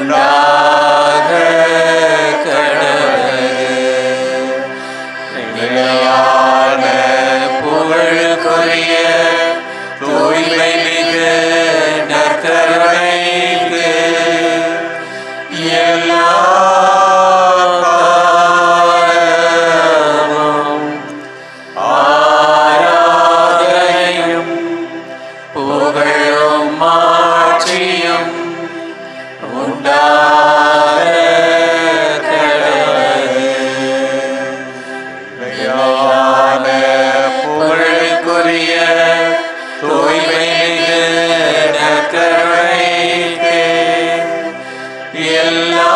உண்டாக கடவது. நிலையான புகழுக்குரிய தூய்மை மிகு நற்கருணைக்கு எல்லா காலமும் ஆராதனையும் புகழும் மாட்சியும் உண்டாக கடவது. நிலையான புகழுக்குரிய தூய்மை மிகு நற்கருணைக்கு எல்லா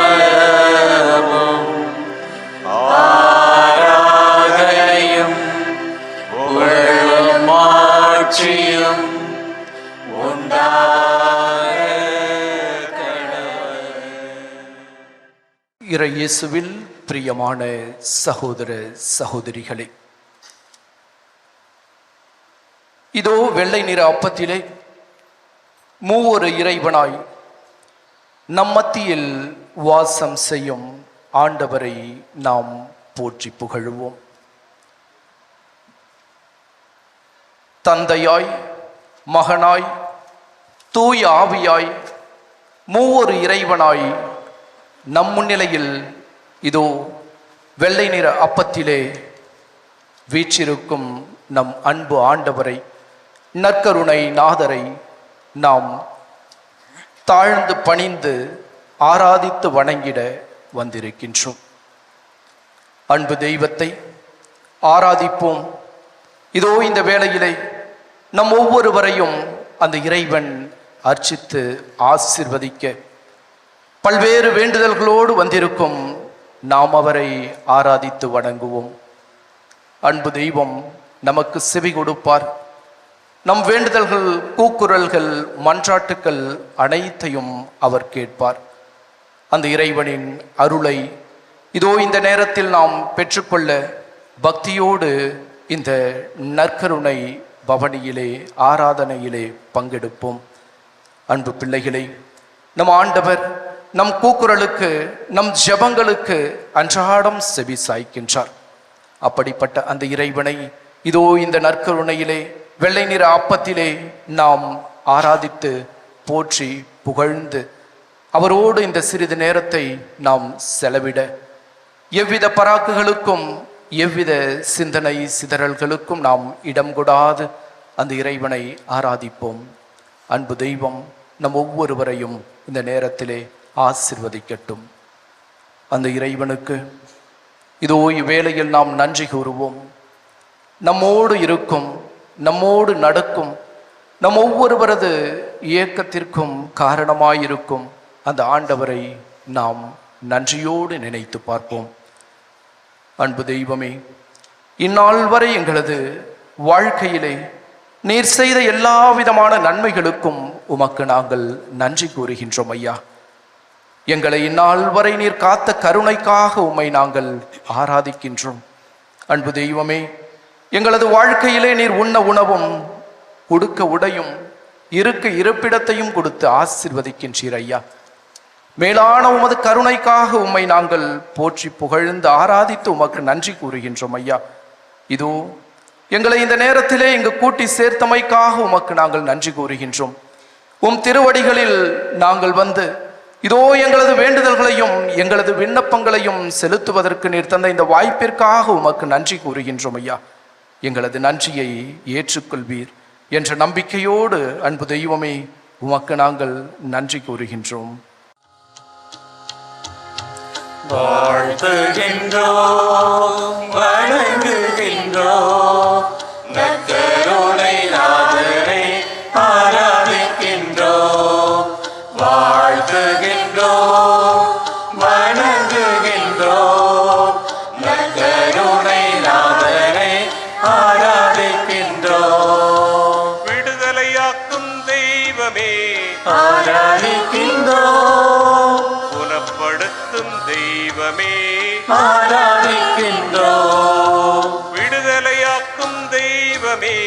காலமும் ஆராதனையும் புகழும் மாட்சியும் உண்டாக கடவது. இறை இயேசுவில் பிரியமான சகோதர சகோதரிகளே, இதோ வெள்ளை நிற அப்பத்திலே மூவொரு இறைவனாய் நம் மத்தியில் வாசம் செய்யும் ஆண்டவரை நாம் போற்றி புகழுவோம். தந்தையாய், மகனாய், தூய ஆவியாய் மூவொரு இறைவனாய் நம் முன்னிலையில் இதோ வெள்ளை நிற அப்பத்திலே வீற்றிருக்கும் நம் அன்பு ஆண்டவரை, நற்கருணை நாதரை நாம் தாழ்ந்து பணிந்து ஆராதித்து வணங்கிட வந்திருக்கின்றோம். அன்பு தெய்வத்தை ஆராதிப்போம். இதோ இந்த வேளையிலே நம் ஒவ்வொருவரையும் அந்த இறைவன் அர்ச்சித்து ஆசீர்வதிக்க பல்வேறு வேண்டுதல்களோடு வந்திருக்கும் நாம் அவரை ஆராதித்து வணங்குவோம். அன்பு தெய்வம் நமக்கு செவி கொடுப்பார். நம் வேண்டுதல்கள், கூக்குரல்கள், மன்றாட்டுக்கள் அனைத்தையும் அவர் கேட்பார். அந்த இறைவனின் அருளை இதோ இந்த நேரத்தில் நாம் பெற்றுக்கொள்ள பக்தியோடு இந்த நற்கருணை பவனியிலே ஆராதனையிலே பங்கெடுப்போம். அன்பு பிள்ளைகளை, நம் ஆண்டவர் நம் கூக்குரலுக்கு, நம் ஜெபங்களுக்கு அன்றாடம் செவி சாய்க்கின்றார். அப்படிப்பட்ட அந்த இறைவனை இதோ இந்த நற்கருணையிலே வெள்ளை நிற அப்பத்திலே நாம் ஆராதித்து போற்றி புகழ்ந்து அவரோடு இந்த சிறிது நேரத்தை நாம் செலவிட எவ்வித பராக்குகளுக்கும் எவ்வித சிந்தனை சிதறல்களுக்கும் நாம் இடம் கொடாது அந்த இறைவனை ஆராதிப்போம். அன்பு தெய்வம் நம் ஒவ்வொருவரையும் இந்த நேரத்திலே ஆசிர்வதிக்கட்டும். அந்த இறைவனுக்கு இதோ இவ்வேளையில் நாம் நன்றி கூறுவோம். நம்மோடு இருக்கும், நம்மோடு நடக்கும், நம் ஒவ்வொருவரது இயக்கத்திற்கும் காரணமாயிருக்கும் அந்த ஆண்டவரை நாம் நன்றியோடு நினைத்து பார்ப்போம். அன்பு தெய்வமே, இந்நாள் வரை எங்களது வாழ்க்கையிலே நீர் செய்த எல்லா விதமான நன்மைகளுக்கும் உமக்கு நாங்கள் நன்றி கூறுகின்றோம் ஐயா. எங்களை இந்நாள் வரை நீர் காத்த கருணைக்காக உம்மை நாங்கள் ஆராதிக்கின்றோம். அன்பு தெய்வமே, எங்களது வாழ்க்கையிலே நீர் உண்ண உணவும், கொடுக்க உடையும், இருக்க இருப்பிடத்தையும் கொடுத்து ஆசீர்வதிக்கின்றீர் ஐயா. மேலான உமது கருணைக்காக உம்மை நாங்கள் போற்றி புகழ்ந்து ஆராதித்து உமக்கு நன்றி கூறுகின்றோம் ஐயா. இதோ எங்களை இந்த நேரத்திலே இங்கு கூட்டி சேர்த்தமைக்காக உமக்கு நாங்கள் நன்றி கூறுகின்றோம். உம் திருவடிகளில் நாங்கள் வந்து இதோ எங்களது வேண்டுதல்களையும் எங்களது விண்ணப்பங்களையும் செலுத்துவதற்கு நீர் தந்த இந்த வாய்ப்பிற்காக உமக்கு நன்றி கூறுகின்றோம் ஐயா. எங்களது நன்றியை ஏற்றுக்கொள்வீர் என்ற நம்பிக்கையோடு அன்பு தெய்வமே உமக்கு நாங்கள் நன்றி கூறுகின்றோம். வாழ்த்துகின்றோம், வணங்குகின்றோம், நற்கருணை நாதரை ஆராதிக்கின்றோம். வாழ்த்துகின்றோம், வணங்குகின்றோம், நற்கருணை நாதரை ஆராதிக்கின்றோம். விடுதலையாக்கும் தெய்வமே ஆராதிக்கின்றோம், குணப்படுத்தும் தெய்வமே ஆராதிக்கின்றோம், விடுதலையாக்கும் தெய்வமே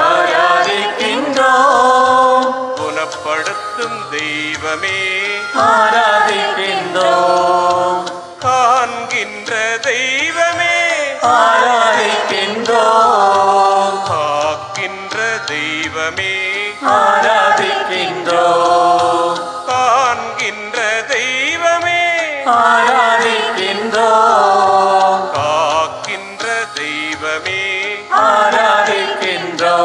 ஆராதிக்கின்றோம், குணப்படுத்தும் குணப்படுத்தும் தெய்வமே ஆராதிக்கின்றோம் காண்கின்ற தெய்வமே ஆராதிக்கின்றோம் காக்கின்ற தெய்வமே ஆராதிக்கின்றோம் காண்கின்ற தெய்வமே ஆராதிக்கின்றோம் காக்கின்ற தெய்வமே ஆராதிக்கின்றோம்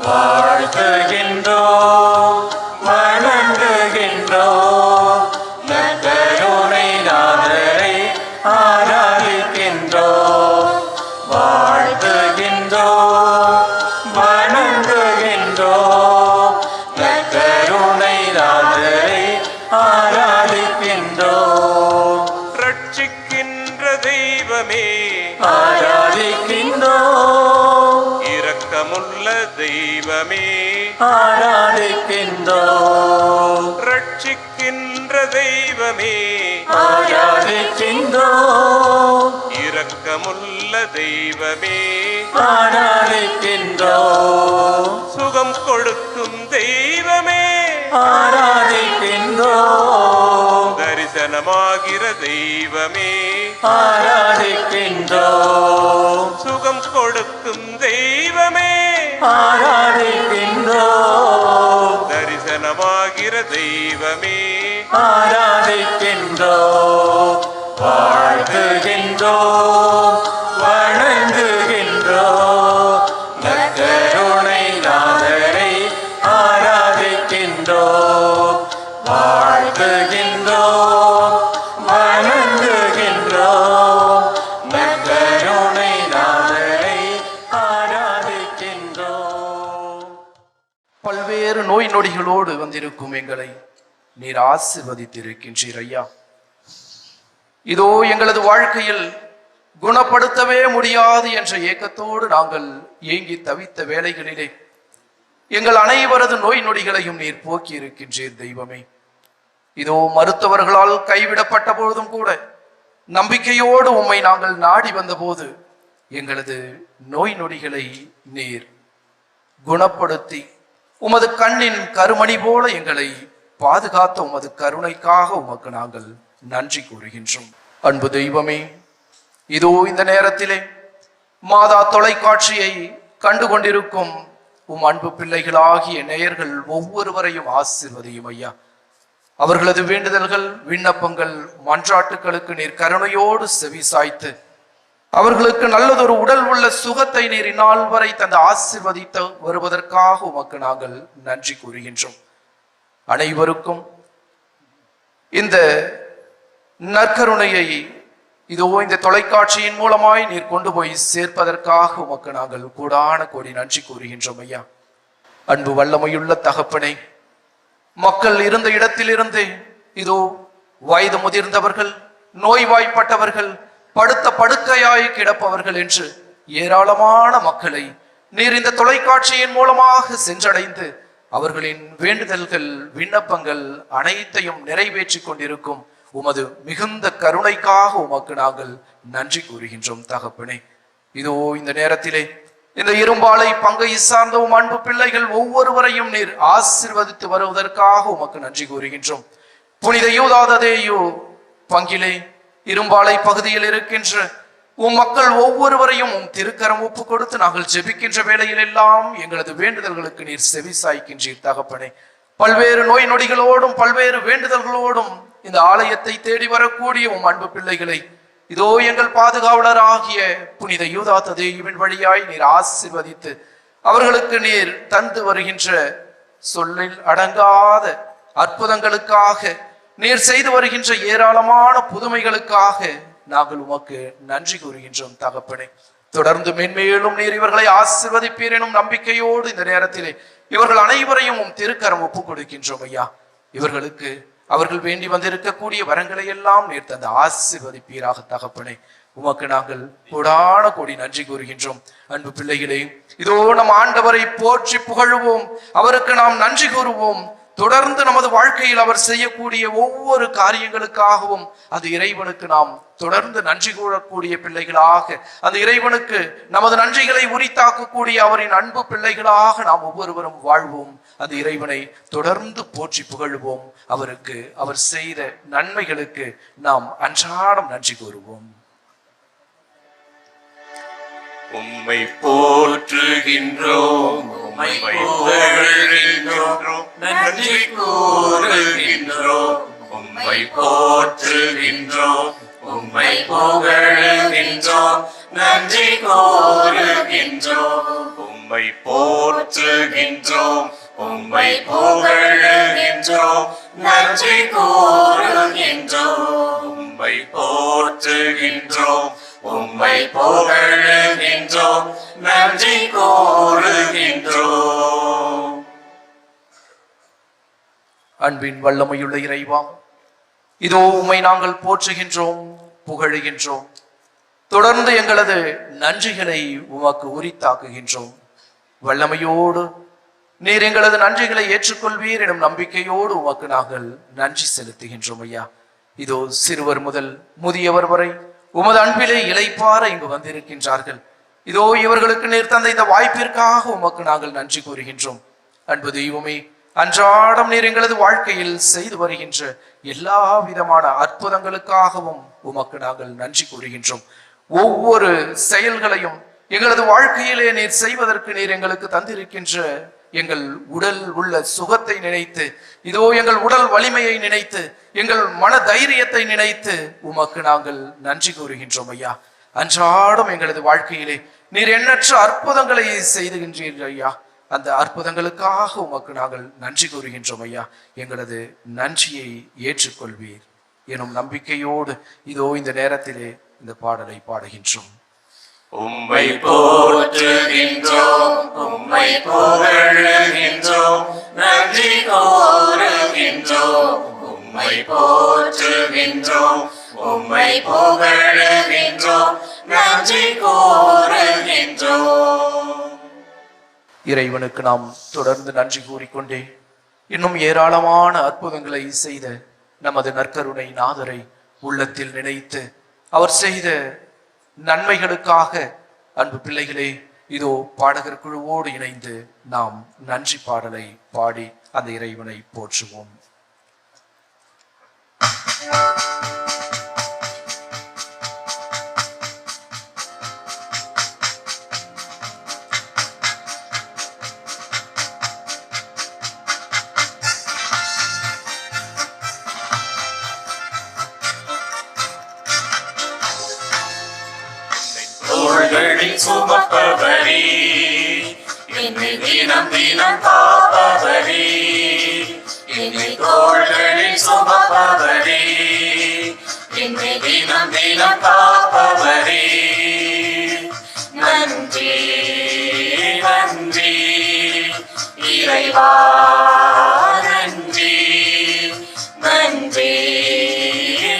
வாழ்த்துகின்றோம் வணங்குகின்றோம் நற்கருணை நாதரை ஆராதிக்கின்றோம் வாழ்த்துகின்றோம் வணங்குகின்றோம் நற்கருணை நாதரை ஆராதிக்கின்றோம் ரட்சிக்கின்ற தெய்வமே ஆராதிக்கின்றோம் இரக்கமுள்ள தெய்வமே ஆராதிக்கின்றோம் ரட்சிக்கின்ற தெய்வமே ஆராதிக்கின்றோம் இரக்கமுள்ள தெய்வமே ஆராதிக்கின்றோம் சுகம் கொடுக்கும் தெய்வமே ஆராதிக்கின்றோம் தரிசனமாகிற தெய்வமே ஆராதிக்கின்றோம் சுகம் கொடுக்கும் தெய்வமே ஆராதிக்கின்றோம் தரிசனமாகிற தெய்வமே ஆராதிக்கின்றோம் வாழ்த்துகின்றோம் வணங்குகின்றோம் நற்கருணை நாதரை ஆராதிக்கின்றோம் வாழ்த்துகின்றோம் வணங்குகின்றோம் நற்கருணை நாதரை ஆராதிக்கின்றோம். பல்வேறு நோய் நொடிகளோடு வந்திருக்கும் எங்களை நீர் ஆசீர்வதித்திருக்கின்றீர் ஐயா. இதோ எங்களது வாழ்க்கையில் குணப்படுத்தவே முடியாது என்ற ஏக்கத்தோடு நாங்கள் ஏங்கி தவித்த வேளைகளிலே எங்கள் அனைவரது நோய் நொடிகளையும் நீர் போக்கி இருக்கின்றீர் தெய்வமே. இதோ மருத்துவர்களால் கைவிடப்பட்ட பொழுதும் கூட நம்பிக்கையோடு உம்மை நாங்கள் நாடி வந்தபோது எங்களது நோய் நொடிகளை நீர் குணப்படுத்தி உமது கண்ணின் கருமணி போல எங்களை பாதுகாத்த உமது கருணைக்காக உமக்கு நாங்கள் நன்றி கூறுகின்றோம். அன்பு தெய்வமே, இதோ இந்த நேரத்திலே மாதா தொலைக்காட்சியை கண்டு கொண்டிருக்கும் உம் அன்பு பிள்ளைகளாகிய நேயர்கள் ஒவ்வொருவரையும் ஆசீர்வதியும் ஐயா. அவர்களது வேண்டுதல்கள், விண்ணப்பங்கள், மன்றாட்டுகளுக்கு நீர் கருணையோடு செவி சாய்த்து அவர்களுக்கு நல்லதொரு உடல் உள்ள சுகத்தை நீர் இந்நாள் வரை தந்து ஆசீர்வதித்து வருவதற்காக உமக்கு நாங்கள் நன்றி கூறுகின்றோம். அனைவருக்கும் இந்த நற்கருணையை இதோ இந்த தொலைக்காட்சியின் மூலமாய் நீர் கொண்டு போய் சேர்ப்பதற்காக உமக்கு நாங்கள் கோடான கோடி நன்றி கூறுகின்றோம் ஐயா. அன்பு வல்லமையுள்ள தகப்பனை, மக்கள் இருந்த இடத்திலிருந்து இதோ வயது முதிர்ந்தவர்கள், நோய்வாய்ப்பட்டவர்கள், படுத்த படுக்கையாய் கிடப்பவர்கள் என்று ஏராளமான மக்களை நீர் இந்த தொலைக்காட்சியின் மூலமாக சென்றடைந்து அவர்களின் வேண்டுதல்கள், விண்ணப்பங்கள் அனைத்தையும் நிறைவேற்றி கொண்டிருக்கும் உமது மிகுந்த கருணைக்காக உமக்கு நாங்கள் நன்றி கூறுகின்றோம் தகப்பனே. இதோ இந்த நேரத்திலே இந்த இரும்பாலை பங்கை சார்ந்த உம் அன்பு பிள்ளைகள் ஒவ்வொருவரையும் நீர் ஆசீர்வதித்து வருவதற்காக உமக்கு நன்றி கூறுகின்றோம். புனித யூதாதேயோ பங்கிலே இரும்பாலை பகுதியில் இருக்கின்ற உம் மக்கள் ஒவ்வொருவரையும் உம் திருக்கரம் ஒப்பு கொடுத்து நாங்கள் ஜெபிக்கின்ற வேளையில் எல்லாம் எங்களது வேண்டுதல்களுக்கு நீர் செவி சாய்க்கின்றீர் தகப்பனே. பல்வேறு நோய் நொடிகளோடும் பல்வேறு வேண்டுதல்களோடும் இந்த ஆலயத்தை தேடி வரக்கூடிய உம் அன்பு பிள்ளைகளை இதோ எங்கள் பாதுகாவலராகிய புனித யூதாதேயுவின் வழியாய் நீர் ஆசீர்வதித்து அவர்களுக்கு நீர் தந்து வருகின்ற சொல்லில் அடங்காத அற்புதங்களுக்காக, நீர் செய்து வருகின்ற ஏராளமான புதுமைகளுக்காக நாங்கள் உமக்கு நன்றி கூறுகின்றோம் தகப்பனே. தொடர்ந்து மென்மேலும் நீர் இவர்களை ஆசீர்வதிப்பீர் எனும் நம்பிக்கையோடு இந்த நேரத்திலே இவர்கள் அனைவரையும் உம் திருக்கரம் ஒப்புக் கொடுக்கின்றோம் ஐயா. இவர்களுக்கு அவர்கள் வேண்டி வந்திருக்கக்கூடிய வரங்களை எல்லாம் நீர் தந்து ஆசீர்வதிப்பீராக தகப்பனே. உமக்கு நாங்கள் கோடான கோடி நன்றி கூறுகின்றோம். அன்பு பிள்ளைகளே, இதோ நம் ஆண்டவரை போற்றி புகழுவோம், அவருக்கு நாம் நன்றி கூறுவோம். தொடர்ந்து நமது வாழ்க்கையில் அவர் செய்யக்கூடிய ஒவ்வொரு காரியங்களுக்காகவும் அந்த இறைவனுக்கு நாம் தொடர்ந்து நன்றி கூறக்கூடிய பிள்ளைகளாக, அந்த இறைவனுக்கு நமது நன்றிகளை உரித்தாக்கக்கூடிய அவரின் அன்பு பிள்ளைகளாக நாம் ஒவ்வொருவரும் வாழ்வோம். அந்த இறைவனை தொடர்ந்து போற்றி புகழுவோம். அவருக்கு அவர் செய்த நன்மைகளுக்கு நாம் அன்றாடம் நன்றி கூறுவோம். உம்மை போற்றுகின்றோம், உம்மை புகழ்கின்றோம், நன்றி கூறுகின்றோம். உம்மை போற்றுகின்றோம், உம்மை புகழ்கின்றோம், நன்றி கூறுகின்றோம். உம்மை போற்றுகின்றோம், உம்மை புகழ்கின்றோம், நன்றி கூறுகின்றோம். உம்மை போற்றுகின்றோம், உம்மை புகழ்கின்றோம், நன்றி கூறுகின்றோம். அன்பின் வல்லமையுள்ள இறைவா, இதோ உம்மை நாங்கள் போற்றுகின்றோம், புகழுகின்றோம். தொடர்ந்து எங்களது நன்றிகளை உமக்கு உரித்தாக்குகின்றோம். வல்லமையோடு நீர் எங்களது நன்றிகளை ஏற்றுக்கொள்வீர் எனும் நம்பிக்கையோடு உமக்கு நாங்கள் நன்றி செலுத்துகின்றோம் ஐயா. இதோ சிறுவர் முதல் முதியவர் வரை உமது அன்பிலே இளைப்பார இங்கு வந்திருக்கின்றார்கள். இதோ இவர்களுக்கு நீர் தந்த இந்த வாய்ப்பிற்காக உமக்கு நாங்கள் நன்றி கூறுகின்றோம். அன்பு தெய்வமே, அன்றாடம் நீர் எங்களது வாழ்க்கையில் செய்து வருகின்ற எல்லா விதமான அற்புதங்களுக்காகவும் உமக்கு நாங்கள் நன்றி கூறுகின்றோம். ஒவ்வொரு செயல்களையும் எங்களது வாழ்க்கையிலே நீர் செய்வதற்கு நீர் எங்களுக்கு தந்திருக்கின்ற எங்கள் உடல் உள்ள சுகத்தை நினைத்து, இதோ எங்கள் உடல் வலிமையை நினைத்து, எங்கள் மன தைரியத்தை நினைத்து உமக்கு நாங்கள் நன்றி கூறுகின்றோம் ஐயா. அன்றாடம் எங்களது வாழ்க்கையிலே நீர் எண்ணற்ற அற்புதங்களை செய்துகின்றீர்கள் ஐயா. அந்த அற்புதங்களுக்காக உமக்கு நாங்கள் நன்றி கூறுகின்றோம் ஐயா. எங்களது நன்றியை ஏற்றுக்கொள்வீர் எனும் நம்பிக்கையோடு இதோ இந்த நேரத்திலே இந்த பாடலை பாடுகின்றோம். உம்மை போற்றுகின்றோம், உம்மை புகழுகின்றோம், நன்றி கூறுகின்றோம். உம்மை போற்றுகின்றோம், உம்மை புகழுகின்றோம், நன்றி கூறுகின்றோம். இறைவனுக்கு நாம் தொடர்ந்து நன்றி கூறிக்கொண்டே இன்னும் ஏராளமான அற்புதங்களை செய்த நமது நற்கருணை நாதரை உள்ளத்தில் நினைத்து அவர் செய்த நன்மைகளுக்காக அன்பு பிள்ளைகளே, இதோ பாடகர் குழுவோடு இணைந்து நாம் நன்றி பாடலை பாடி அந்த இறைவனை போற்றுவோம். சுமப்பவரே, என்னை தினம் தினம் காப்பவரே, என்னை தோள்களில் சுமப்பவரே, என்னை தினம் தினம் காப்பவரே. நன்றி நன்றி இறைவா, நன்றி நன்றி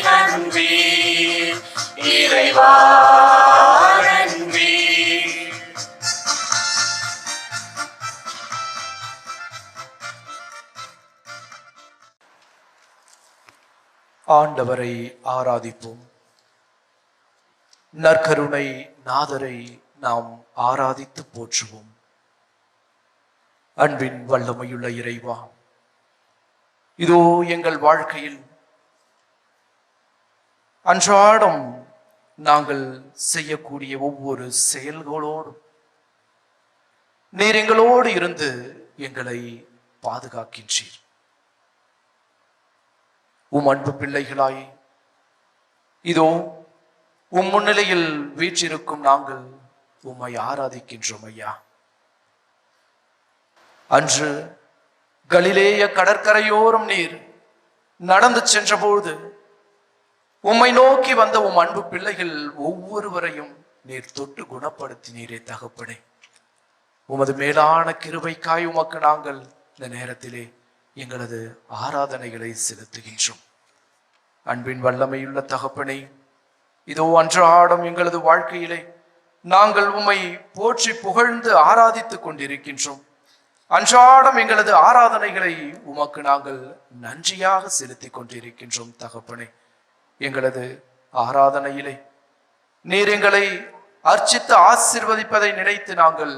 நன்றி இறைவா. ஆண்டவரை ஆராதிப்போம். நற்கருணை நாதரை நாம் ஆராதித்து போற்றுவோம். அன்பின் வல்லமையுள்ள இறைவா, இதோ எங்கள் வாழ்க்கையில் அன்றாடம் நாங்கள் செய்யக்கூடிய ஒவ்வொரு செயல்களோடும் நீர் எங்களோடு இருந்து எங்களை பாதுகாக்கின்றீர். உம் அன்பு பிள்ளைகளாய் இதோ உம் முன்னிலையில் வீற்றிருக்கும் நாங்கள் உம்மை ஆராதிக்கின்றோம் ஐயா. அன்று கலிலேய கடற்கரையோரம் நீர் நடந்து சென்றபோது உம்மை நோக்கி வந்த உம் அன்பு பிள்ளைகள் ஒவ்வொருவரையும் நீர் தொட்டு குணப்படுத்தினீரே தகப்பனே. உமது மேலான கிருபைக்காய் உமக்கு நாங்கள் இந்த நேரத்திலே எங்களது ஆராதனைகளை செலுத்துகின்றோம். அன்பின் வல்லமையுள்ள தகப்பனே, இதோ அன்றாடம் எங்களது வாழ்க்கையிலே நாங்கள் உம்மை போற்றி புகழ்ந்து ஆராதித்துக் கொண்டிருக்கின்றோம். அன்றாடம் எங்களது ஆராதனைகளை உமக்கு நாங்கள் நன்றியாக செலுத்திக் கொண்டிருக்கின்றோம் தகப்பனே. எங்களது ஆராதனையிலே நீர் எங்களை அர்ச்சித்து ஆசீர்வதிப்பதை நினைத்து நாங்கள்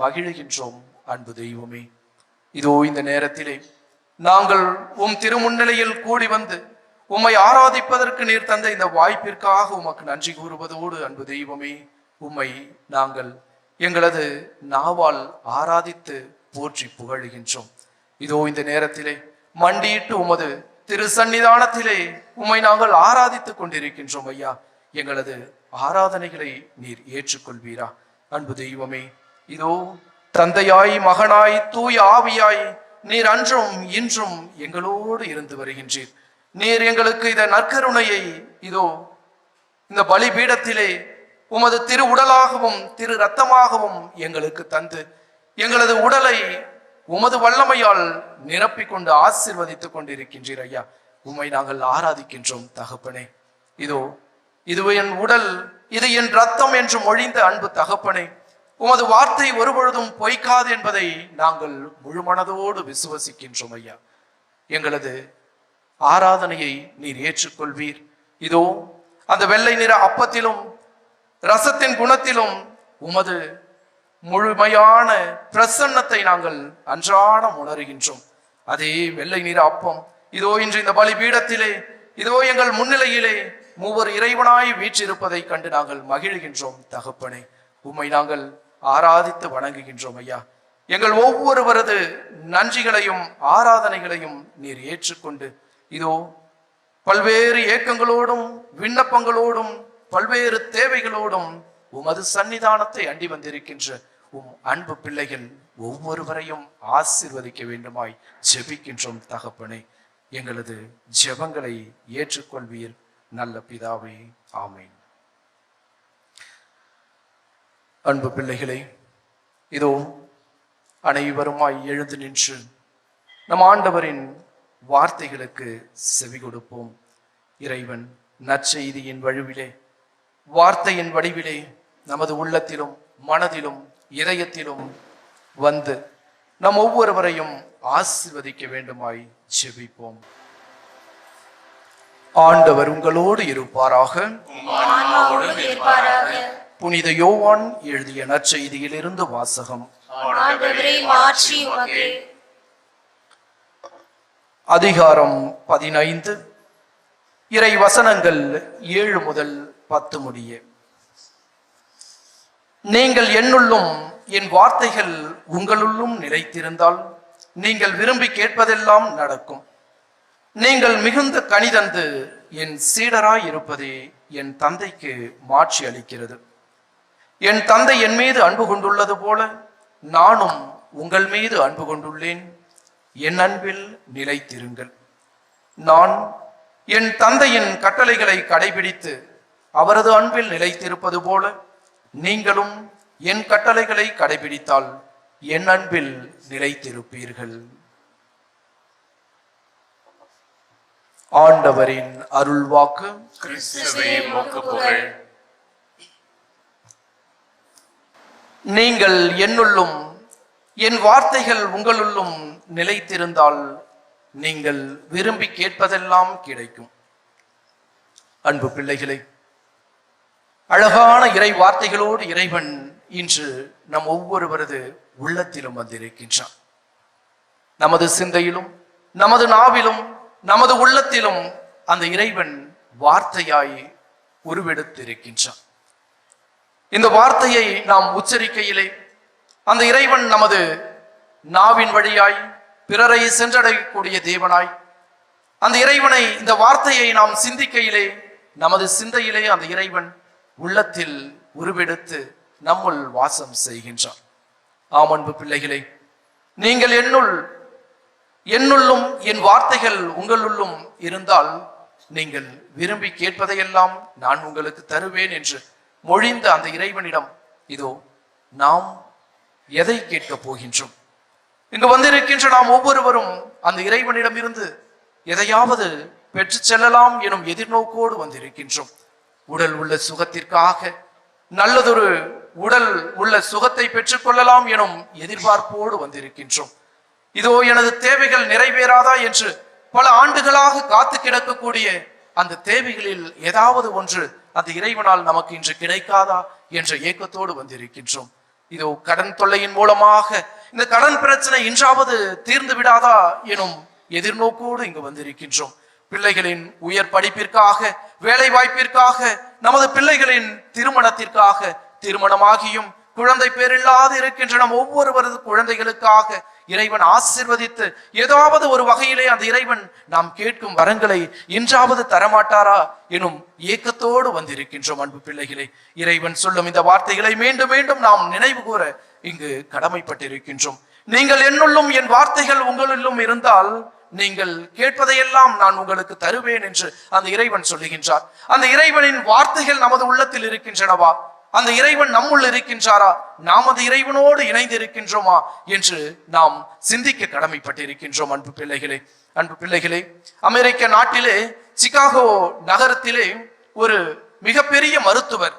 மகிழ்கின்றோம். அன்பு தெய்வமே, இதோ இந்த நேரத்திலே நாங்கள் உம் திருமுன்னிலையில் கூடி வந்து உம்மை ஆராதிப்பதற்கு நீர் தந்த இந்த வாய்ப்பிற்காக உமக்கு நன்றி கூறுவதோடு அன்பு தெய்வமே, உம்மை நாங்கள் எங்களது நாவால் ஆராதித்து போற்றி புகழுகின்றோம். இதோ இந்த நேரத்திலே மண்டியிட்டு உமது திரு சந்நிதானத்திலே உம்மை நாங்கள் ஆராதித்துக் கொண்டிருக்கின்றோம். ஐயா, எங்களது ஆராதனைகளை நீர் ஏற்றுக்கொள்வீரா? அன்பு தெய்வமே, இதோ தந்தையாய் மகனாய் தூய ஆவியாய் நீர் அன்றும் இன்றும் எங்களோடு இருந்து வருகின்றீர். நீர் எங்களுக்கு இந்த நற்கருணையை இதோ இந்த பலிபீடத்திலே உமது திரு உடலாகவும் திரு இரத்தமாகவும் எங்களுக்கு தந்து எங்களது உடலை உமது வல்லமையால் நிரப்பிக் கொண்டு ஆசீர்வதித்துக் கொண்டிருக்கின்றீர். ஐயா, உம்மை நாங்கள் ஆராதிக்கின்றோம் தகப்பனே. இதோ இது என் உடல், இது என் ரத்தம் என்று மொழிந்த அன்பு தகப்பனே, உமது வார்த்தை ஒருபொழுதும் பொய்க்காது என்பதை நாங்கள் முழுமனதோடு விசுவசிக்கின்றோம். ஐயா, எங்களது ஆராதனையை நீர் ஏற்றுக்கொள்வீர். இதோ அந்த வெள்ளை நிற அப்பத்திலும் ரசத்தின் குணத்திலும் உமது முழுமையான பிரசன்னத்தை நாங்கள் அன்றாடம் உணர்கின்றோம். அதே வெள்ளை நிற அப்பம் இதோ இன்று இந்த பலிபீடத்திலே இதோ எங்கள் முன்னிலையிலே மூவர் இறைவனாய் வீற்றிருப்பதை கண்டு நாங்கள் மகிழ்கின்றோம் தகப்பனே. உம்மை நாங்கள் ஆராதித்து வணங்குகின்றோம். ஐயா, எங்கள் ஒவ்வொருவரது நன்றிகளையும் ஆராதனைகளையும் நீர் ஏற்றுக்கொண்டு இதோ பல்வேறு ஏக்கங்களோடும் விண்ணப்பங்களோடும் பல்வேறு தேவைகளோடும் உமது சன்னிதானத்தை அண்டி வந்திருக்கின்ற உம் அன்பு பிள்ளைகள் ஒவ்வொருவரையும் ஆசீர்வதிக்க வேண்டுமாய் ஜெபிக்கின்றோம் தகப்பனே. எங்களது ஜெபங்களை ஏற்றுக்கொள்வீர் நல்ல பிதாவே, ஆமென். அன்பு பிள்ளைகளே, இதோ அனைவருமாய் எழுந்து நின்று நம் ஆண்டவரின் வார்த்தைகளுக்கு செவி கொடுப்போம். இறைவன் நற்செய்தியின் வழுவிலே வார்த்தையின் வடிவிலே நமது உள்ளத்திலும் மனதிலும் இதயத்திலும் வந்து நம் ஒவ்வொருவரையும் ஆசீர்வதிக்க வேண்டுமாய் ஜெபிப்போம். ஆண்டவர் உங்களோடு இருப்பாராக. புனித யோவான் எழுதிய நற்செய்தியிலிருந்து வாசகம். அதிகாரம் 15, இறை வசனங்கள் 7 முதல் 10 முடிய. நீங்கள் என்னுள்ளும் என் வார்த்தைகள் உங்களுள்ளும் நிலைத்திருந்தால் நீங்கள் விரும்பி கேட்பதெல்லாம் நடக்கும். நீங்கள் மிகுந்த கனிதந்து என் சீடராய் இருப்பதே என் தந்தைக்கு மாட்சி அளிக்கிறது. என் தந்தை என் மீது அன்பு கொண்டுள்ளது போல நானும் உங்கள் மீது அன்பு கொண்டுள்ளேன். என் அன்பில் நிலைத்திருங்கள். நான் என் தந்தையின் கட்டளைகளை கடைபிடித்து அவரது அன்பில் நிலைத்திருப்பது போல நீங்களும் என் கட்டளைகளை கடைபிடித்தால் என் அன்பில் நிலைத்திருப்பீர்கள். ஆண்டவரின் அருள்வாக்கு. கிறிஸ்துவே உமக்கு புகழ். நீங்கள் என்னுள்ளும் என் வார்த்தைகள் உங்களுள்ளும் நிலைத்திருந்தால் நீங்கள் விரும்பி கேட்பதெல்லாம் கிடைக்கும். அன்பு பிள்ளைகளை, அழகான இறை வார்த்தைகளோடு இறைவன் இன்று நம் ஒவ்வொருவரது உள்ளத்திலும் வந்திருக்கின்றான். நமது சிந்தையிலும் நமது நாவிலும் நமது உள்ளத்திலும் அந்த இறைவன் வார்த்தையாய் உருவெடுத்திருக்கின்றான். இந்த வார்த்தையை நாம் உச்சரிக்கையிலே அந்த இறைவன் நமது நாவின் வழியாய் பிறரை சென்றடையக்கூடிய தேவனாய், அந்த இறைவனை இந்த வார்த்தையை நாம் சிந்திக்கையிலே நமது சிந்தையிலே அந்த இறைவன் உள்ளத்தில் உருவெடுத்து நம்முள் வாசம் செய்கின்றான். ஆம் அன்பு பிள்ளைகளே, நீங்கள் என்னுள்ளும் என் வார்த்தைகள் உங்களுள்ளும் இருந்தால் நீங்கள் விரும்பி கேட்பதையெல்லாம் நான் உங்களுக்கு தருவேன் என்று மொழிந்த அந்த இறைவனிடம் இதோ நாம் எதை கேட்கப் போகின்றோம்? இங்கு வந்திருக்கின்ற நாம் ஒவ்வொருவரும் அந்த இறைவனிடம் இருந்து எதையாவது பெற்று செல்லலாம் எனும் எதிர்நோக்கோடு வந்திருக்கின்றோம். உடல் உள்ள சுகத்திற்காக, நல்லதொரு உடல் உள்ள சுகத்தை பெற்றுக்கொள்ளலாம் எனும் எதிர்பார்ப்போடு வந்திருக்கின்றோம். இதோ எனது தேவைகள் நிறைவேறாதா என்று பல ஆண்டுகளாக காத்து கிடக்கக்கூடிய அந்த தேவைகளில் ஏதாவது ஒன்று அந்த இறைவனால் நமக்கு இன்று கிடைக்காதா என்ற ஏக்கத்தோடு வந்திருக்கின்றோம். இதோ கடன் தொல்லையின் மூலமாக இந்த கடன் பிரச்சனை இன்றாவது தீர்ந்து விடாதா எனும் எதிர்நோக்கோடு இங்கு வந்திருக்கின்றோம். பிள்ளைகளின் உயர் படிப்பிற்காக, வேலை வாய்ப்பிற்காக, நமது பிள்ளைகளின் திருமணத்திற்காக, திருமணமாகியும் குழந்தை பேரில்லாது இருக்கின்ற நம் ஒவ்வொருவரது குழந்தைகளுக்காக இறைவன் ஆசீர்வதித்து ஏதாவது ஒரு வகையிலே அந்த இறைவன் நாம் கேட்கும் வரங்களை இன்றாவது தரமாட்டாரா எனும் ஏக்கத்தோடு வந்திருக்கின்றோம். அன்பு பிள்ளைகளே, இறைவன் சொல்லும் இந்த வார்த்தைகளை மீண்டும் மீண்டும் நாம் நினைவு கூற இங்கு கடமைப்பட்டிருக்கின்றோம். நீங்கள் என்னுள்ளும் என் வார்த்தைகள் உங்களிலும் இருந்தால் நீங்கள் கேட்பதையெல்லாம் நான் உங்களுக்கு தருவேன் என்று அந்த இறைவன் சொல்லுகின்றார். அந்த இறைவனின் வார்த்தைகள் நமது உள்ளத்தில் இருக்கின்றனவா? அந்த இறைவன் நம்முள் இருக்கின்றாரா? நாம் அந்த இறைவனோடு இணைந்து இருக்கின்றோமா என்று நாம் சிந்திக்க கடமைப்பட்டிருக்கின்றோம். அன்பு பிள்ளைகளே, அமெரிக்க நாட்டிலே சிகாகோ நகரத்திலே ஒரு மிகப்பெரிய மருத்துவர்,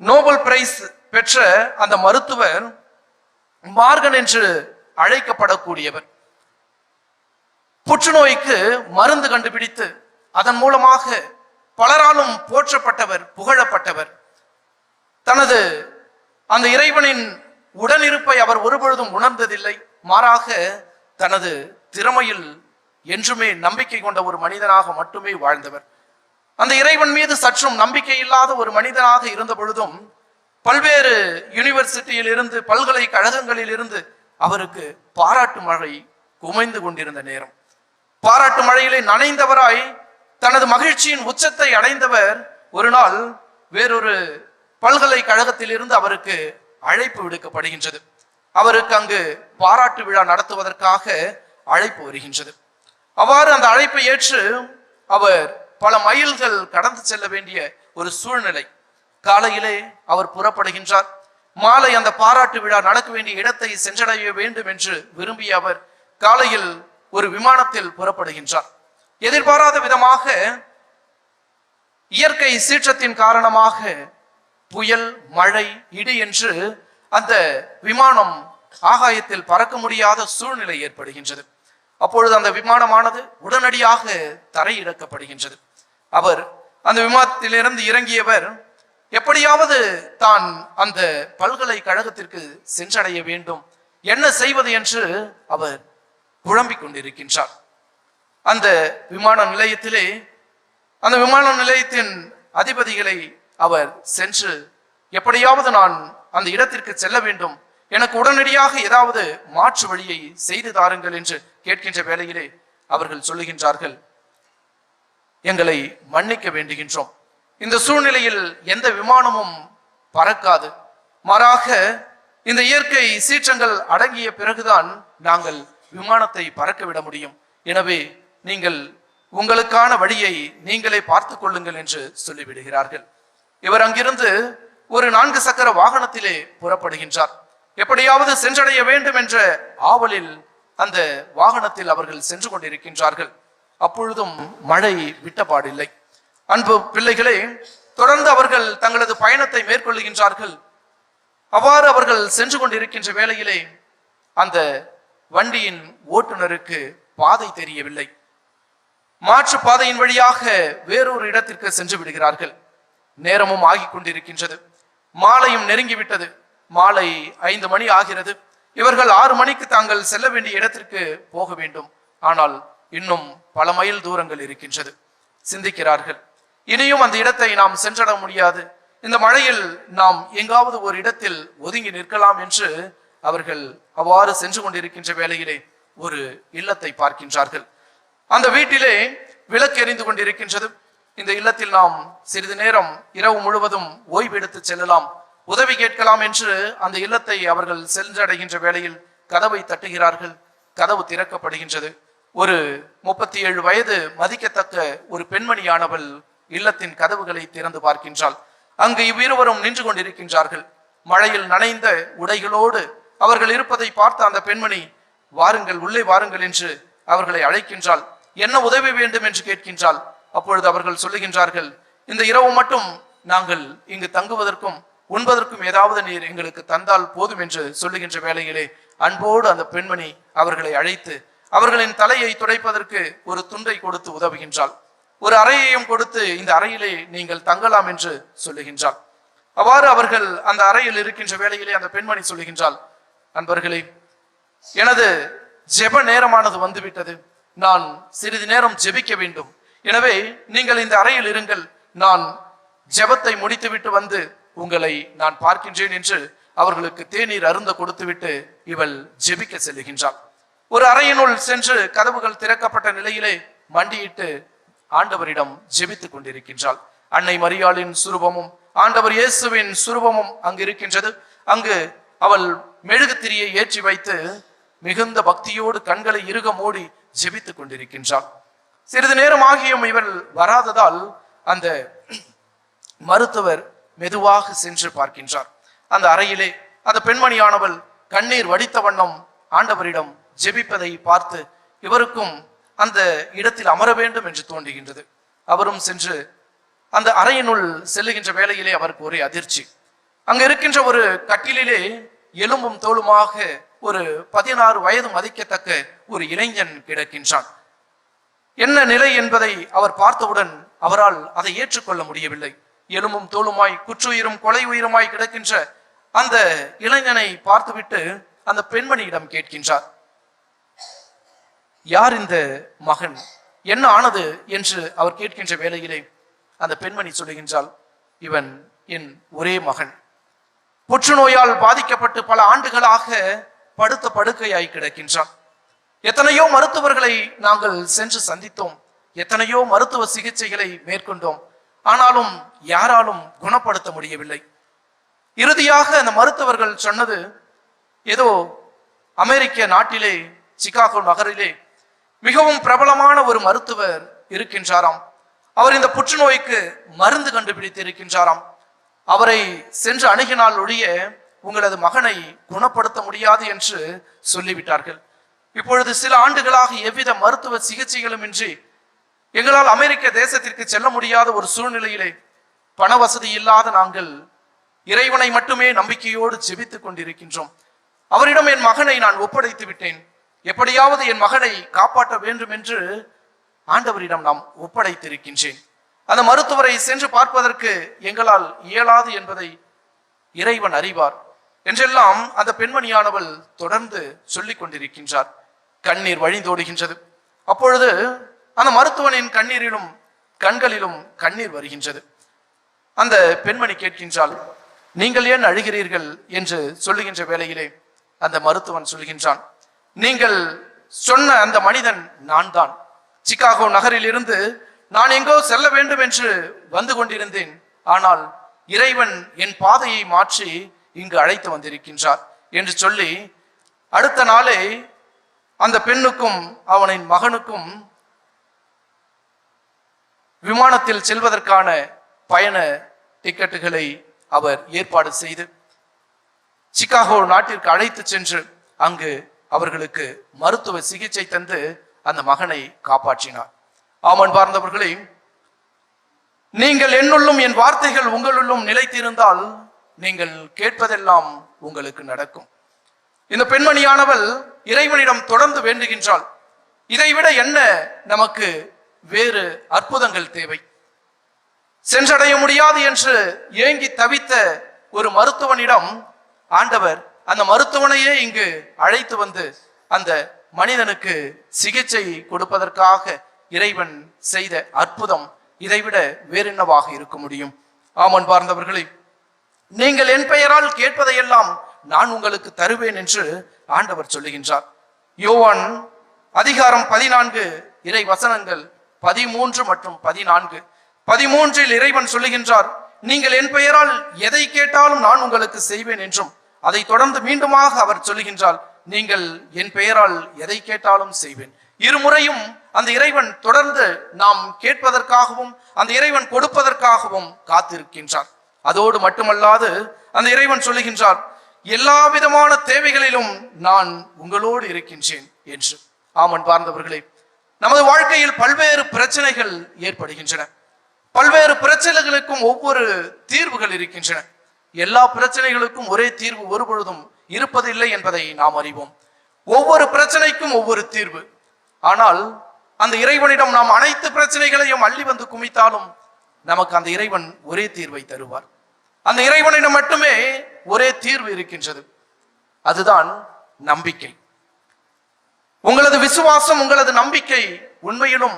நோபல் பிரைஸ் பெற்ற அந்த மருத்துவர் மார்கன் என்று அழைக்கப்படக்கூடியவர், புற்றுநோய்க்கு மருந்து கண்டுபிடித்து அதன் மூலமாக பலராலும் போற்றப்பட்டவர், புகழப்பட்டவர். தனது அந்த இறைவனின் உடனிருப்பை அவர் ஒருபொழுதும் உணர்ந்ததில்லை. மாறாக தனது திறமையில் என்றுமே நம்பிக்கை கொண்ட ஒரு மனிதனாக மட்டுமே வாழ்ந்தவர். அந்த இறைவன் மீது சற்றும் நம்பிக்கை இல்லாத ஒரு மனிதனாக இருந்த பொழுதும் பல்வேறு யூனிவர்சிட்டியில் இருந்து, பல்கலைக்கழகங்களில் இருந்து அவருக்கு பாராட்டு மழை குமைந்து கொண்டிருந்த நேரம், பாராட்டு மழையிலே நனைந்தவராய் தனது மகிழ்ச்சியின் உச்சத்தை அடைந்தவர் ஒரு நாள் வேறொரு பல்கலைக்கழகத்தில் இருந்து அவருக்கு அழைப்பு விடுக்கப்படுகின்றது. அவருக்கு அங்கு பாராட்டு விழா நடத்துவதற்காக அழைப்பு வருகின்றது. அவ்வாறு அந்த அழைப்பை ஏற்று அவர் பல மைல்கள் கடந்து செல்ல வேண்டிய ஒரு சூழ்நிலை. காலையிலே அவர் புறப்படுகின்றார். மாலை அந்த பாராட்டு விழா நடக்க வேண்டிய இடத்தை சென்றடைய வேண்டும் என்று விரும்பிய அவர் காலையில் ஒரு விமானத்தில் புறப்படுகின்றார். எதிர்பாராத விதமாக இயற்கை சீற்றத்தின் காரணமாக புயல், மழை, இடி என்று அந்த விமானம் ஆகாயத்தில் பறக்க முடியாத சூழ்நிலை ஏற்படுகின்றது. அப்பொழுது அந்த விமானமானது உடனடியாக தரையிறக்கப்படுகின்றது. அவர் அந்த விமானத்திலிருந்து இறங்கியவர் எப்படியாவது தான் அந்த பல்கலைக்கழகத்திற்கு சென்றடைய வேண்டும், என்ன செய்வது என்று அவர் குழம்பிக் கொண்டிருக்கின்றார். அந்த விமான நிலையத்தின் அதிபதிகளை அவர் சென்று எப்படியாவது நான் அந்த இடத்திற்கு செல்ல வேண்டும், எனக்கு உடனடியாக ஏதாவது மாற்று வழியை செய்து தாருங்கள் என்று கேட்கின்ற வேளையிலே அவர்கள் சொல்லுகின்றார்கள், எங்களை மன்னிக்க வேண்டுகின்றோம், இந்த சூழ்நிலையில் எந்த விமானமும் பறக்காது, மாறாக இந்த இயற்கை சீற்றங்கள் அடங்கிய பிறகுதான் நாங்கள் விமானத்தை பறக்க விட முடியும், எனவே நீங்கள் உங்களுக்கான வழியை நீங்களே பார்த்து கொள்ளுங்கள் என்று சொல்லிவிடுகிறார்கள். இவர் அங்கிருந்து ஒரு 4 சக்கர வாகனத்திலே புறப்படுகின்றார். எப்படியாவது சென்றடைய வேண்டும் என்ற ஆவலில் அந்த வாகனத்தில் அவர்கள் சென்று கொண்டிருக்கின்றார்கள். அப்பொழுதும் மழை விட்டபாடில்லை. அன்பு பிள்ளைகளே, தொடர்ந்து அவர்கள் தங்களது பயணத்தை மேற்கொள்ளுகின்றார்கள். அவ்வாறு அவர்கள் சென்று கொண்டிருக்கின்ற வேளையிலே அந்த வண்டியின் ஓட்டுநருக்கு பாதை தெரியவில்லை. மாற்று பாதையின் வழியாக வேறொரு இடத்திற்கு சென்று விடுகிறார்கள். நேரமும் ஆகிக் கொண்டிருக்கின்றது. மாலையும் நெருங்கிவிட்டது. மாலை 5 மணி ஆகிறது. இவர்கள் 6 மணிக்கு தாங்கள் செல்ல வேண்டிய இடத்திற்கு போக வேண்டும். ஆனால் இன்னும் பல மைல் தூரங்கள் இருக்கின்றது. சிந்திக்கிறார்கள், இனியும் அந்த இடத்தை நாம் சென்றட முடியாது, இந்த மழையில் நாம் எங்காவது ஒரு இடத்தில் ஒதுங்கி நிற்கலாம் என்று அவர்கள் அவ்வாறு சென்று கொண்டிருக்கின்ற வேளையிலே ஒரு இல்லத்தை பார்க்கின்றார்கள். அந்த வீட்டிலே விளக்கு எரிந்து கொண்டிருக்கின்றது. இந்த இல்லத்தில் நாம் சிறிது நேரம் இரவு முழுவதும் ஓய்வு எடுத்து செல்லலாம், உதவி கேட்கலாம் என்று அந்த இல்லத்தை அவர்கள் சென்றடைகின்ற வேளையில் கதவை தட்டுகிறார்கள். கதவு திறக்கப்படுகின்றது. ஒரு 37 வயது மதிக்கத்தக்க ஒரு பெண்மணியானவள் இல்லத்தின் கதவுகளை திறந்து பார்க்கின்றாள். அங்கு இவ்விருவரும் நின்று கொண்டிருக்கின்றார்கள். மழையில் நனைந்த உடைகளோடு அவர்கள் இருப்பதை பார்த்த அந்த பெண்மணி, வாருங்கள், உள்ளே வாருங்கள் என்று அவர்களை அழைக்கின்றாள். என்ன உதவி வேண்டும் என்று கேட்கின்றாள். அப்பொழுது அவர்கள் சொல்லுகின்றார்கள், இந்த இரவு மட்டும் நாங்கள் இங்கு தங்குவதற்கும் உண்பதற்கும் ஏதாவது நீர் எங்களுக்கு தந்தால் போதும் என்று சொல்லுகின்ற வேளையிலே அன்போடு அந்த பெண்மணி அவர்களை அழைத்து அவர்களின் தலையை துடைப்பதற்கு ஒரு துண்டை கொடுத்து உதவுகின்றாள். ஒரு அறையையும் கொடுத்து இந்த அறையிலே நீங்கள் தங்கலாம் என்று சொல்லுகின்றாள். அவ்வாறு அவர்கள் அந்த அறையில் இருக்கின்ற வேளையிலே அந்த பெண்மணி சொல்லுகின்றாள், நண்பர்களே, எனது ஜெப நேரமானது வந்துவிட்டது, நான் சிறிது நேரம் ஜெபிக்க வேண்டும், எனவே நீங்கள் இந்த அறையில் இருங்கள், நான் ஜெபத்தை முடித்துவிட்டு வந்து உங்களை நான் பார்க்கின்றேன் என்று அவர்களுக்கு தேநீர் அருந்த கொடுத்துவிட்டு இவள் ஜெபிக்க செல்லுகின்றாள். ஒரு அறையினுள் சென்று கதவுகள் திறக்கப்பட்ட நிலையிலே மண்டியிட்டு ஆண்டவரிடம் ஜெபித்துக் கொண்டிருக்கின்றாள். அன்னை மரியாளின் சுரூபமும் ஆண்டவர் இயேசுவின் சுரூபமும் அங்கு இருக்கின்றது. அங்கு அவள் மெழுகுத்திரியை ஏற்றி வைத்து மிகுந்த பக்தியோடு கண்களை இறுக மூடி ஜெபித்துக் கொண்டிருக்கின்றாள். சிறிது நேரம் ஆகியும் இவள் வராததால் அந்த மருத்துவர் மெதுவாக சென்று பார்க்கின்றார். அந்த அறையிலே அந்த பெண்மணியானவள் கண்ணீர் வடித்த வண்ணம் ஆண்டவரிடம் ஜெபிப்பதை பார்த்து இவருக்கும் அந்த இடத்தில் அமர வேண்டும் என்று தோன்றுகின்றது. அவரும் சென்று அந்த அறையினுள் செல்லுகின்ற வேளையிலே அவருக்கு ஒரே அதிர்ச்சி. அங்க இருக்கின்ற ஒரு கட்டிலே எலும்பும் தோளுமாக ஒரு 16 வயது மதிக்கத்தக்க ஒரு இளைஞன் கிடக்கின்றான். என்ன நிலை என்பதை அவர் பார்த்தவுடன் அவரால் அதை ஏற்றுக்கொள்ள முடியவில்லை. எலும்பும் தோளுமாய் குற்றுயிரும் கொலை உயிருமாய் கிடக்கின்ற அந்த இளைஞனை பார்த்துவிட்டு அந்த பெண்மணியிடம் கேட்கின்றார், யார் இந்த மகன், என்ன ஆனது என்று அவர் கேட்கின்ற வேளையிலே அந்த பெண்மணி சொல்லுகின்றாள், இவன் என் ஒரே மகன், புற்றுநோயால் பாதிக்கப்பட்டு பல ஆண்டுகளாக படுத்த படுக்கையாய் கிடக்கின்றான். எத்தனையோ மருத்துவர்களை நாங்கள் சென்று சந்தித்தோம், எத்தனையோ மருத்துவ சிகிச்சைகளை மேற்கொண்டோம், ஆனாலும் யாராலும் குணப்படுத்த முடியவில்லை. இறுதியாக அந்த மருத்துவர்கள் சொன்னது, ஏதோ அமெரிக்க நாட்டிலே சிகாகோ நகரிலே மிகவும் பிரபலமான ஒரு மருத்துவர் இருக்கின்றாராம். அவர் இந்த புற்றுநோய்க்கு மருந்து கண்டுபிடித்து இருக்கின்றாராம். அவரை சென்று அணுகினால் ஒழிய உங்களது மகனை குணப்படுத்த முடியாது என்று சொல்லிவிட்டார்கள். இப்பொழுது சில ஆண்டுகளாக எவ்வித மருத்துவ சிகிச்சைகளும் இன்றி எங்களால் அமெரிக்க தேசத்திற்கு செல்ல முடியாத ஒரு சூழ்நிலையிலே பண வசதி இல்லாத நாங்கள் இறைவனை மட்டுமே நம்பிக்கையோடு ஜெபித்துக் கொண்டிருக்கின்றோம். அவரிடம் என் மகனை நான் ஒப்படைத்து விட்டேன், எப்படியாவது என் மகனை காப்பாற்ற வேண்டும் என்று ஆண்டவரிடம் நாம் ஒப்படைத்திருக்கின்றேன். அந்த மருத்துவரை சென்று பார்ப்பதற்கு எங்களால் இயலாது என்பதை இறைவன் அறிவார் என்றெல்லாம் அந்த பெண்மணியானவள் தொடர்ந்து சொல்லிக் கொண்டிருக்கின்றார். கண்ணீர் வழிந்தோடுகின்றது. அப்பொழுது அந்த மருத்துவனின் கண்ணீரிலும் கண்களிலும் கண்ணீர் வருகின்றது. அந்த பெண்மணி கேட்கின்றாள், நீங்கள் ஏன் அழுகிறீர்கள் என்று சொல்லுகின்ற வேளையிலே அந்த மருத்துவன் சொல்கின்றான், நீங்கள் சொன்ன அந்த மனிதன் நான் தான். சிகாகோ நகரில் இருந்து நான் எங்கோ செல்ல வேண்டும் என்று வந்து கொண்டிருந்தேன், ஆனால் இறைவன் என் பாதையை மாற்றி இங்கு அழைத்து வந்திருக்கின்றார் என்று சொல்லி அடுத்த நாளே அந்த பெண்ணுக்கும் அவனின் மகனுக்கும் விமானத்தில் செல்வதற்கான பயண டிக்கெட்டுகளை அவர் ஏற்பாடு செய்து சிகாகோ நாட்டிற்கு அழைத்து சென்று அங்கு அவர்களுக்கு மருத்துவ சிகிச்சை தந்து அந்த மகனை காப்பாற்றினார். ஆமன் பார்ந்தவர்களே, நீங்கள் என்னுள்ளும் என் வார்த்தைகள் உங்களுள்ளும் நிலைத்திருந்தால் நீங்கள் கேட்பதெல்லாம் உங்களுக்கு நடக்கும். இந்த பெண்மணியானவள் இறைவனிடம் தொடர்ந்து வேண்டுகின்றாள். இதைவிட என்ன நமக்கு வேறு அற்புதங்கள் தேவை? சென்றடைய முடியாது என்று ஏங்கி தவித்த ஒரு மருத்துவனிடம் ஆண்டவர் அந்த மருத்துவனையே இங்கு அழைத்து வந்து அந்த மனிதனுக்கு சிகிச்சை கொடுப்பதற்காக இறைவன் செய்த அற்புதம் இதைவிட வேறென்னவாக இருக்க முடியும்? ஆமன் பார்ந்தவர்களே, நீங்கள் என் பெயரால் கேட்பதையெல்லாம் நான் உங்களுக்கு தருவேன் என்று ஆண்டவர் சொல்லுகின்றார். யோவான் அதிகாரம் 14 இறை வசனங்கள் 13 மற்றும் 14. 13 இறைவன் சொல்லுகின்றார், நீங்கள் என் பெயரால் எதை கேட்டாலும் நான் உங்களுக்கு செய்வேன் என்றும், அதை தொடர்ந்து மீண்டுமாக அவர் சொல்லுகின்றார், நீங்கள் என் பெயரால் எதை கேட்டாலும் செய்வேன். இருமுறையும் அந்த இறைவன் தொடர்ந்து நாம் கேட்பதற்காகவும் அந்த இறைவன் கொடுப்பதற்காகவும் காத்திருக்கின்றார். அதோடு மட்டுமல்லாது அந்த இறைவன் சொல்லுகின்றார், எல்லா விதமான தேவைகளிலும் நான் உங்களோடு இருக்கின்றேன் என்று. ஆமன் பார்ந்தவர்களே, நமது வாழ்க்கையில் பல்வேறு பிரச்சனைகள் ஏற்படுகின்றன. பல்வேறு பிரச்சனைகளுக்கும் ஒவ்வொரு தீர்வுகள் இருக்கின்றன. எல்லா பிரச்சனைகளுக்கும் ஒரே தீர்வு ஒருபொழுதும் இருப்பதில்லை என்பதை நாம் அறிவோம். ஒவ்வொரு பிரச்சனைக்கும் ஒவ்வொரு தீர்வு. ஆனால் அந்த இறைவனிடம் நாம் அனைத்து பிரச்சனைகளையும் அள்ளி வந்து குமித்தாலும் நமக்கு அந்த இறைவன் ஒரே தீர்வை தருவார். அந்த இறைவனிடம் மட்டுமே ஒரே தீர்வு இருக்கின்றது, அதுதான் நம்பிக்கை. உங்களது விசுவாசம், உங்களது நம்பிக்கை உண்மையிலும்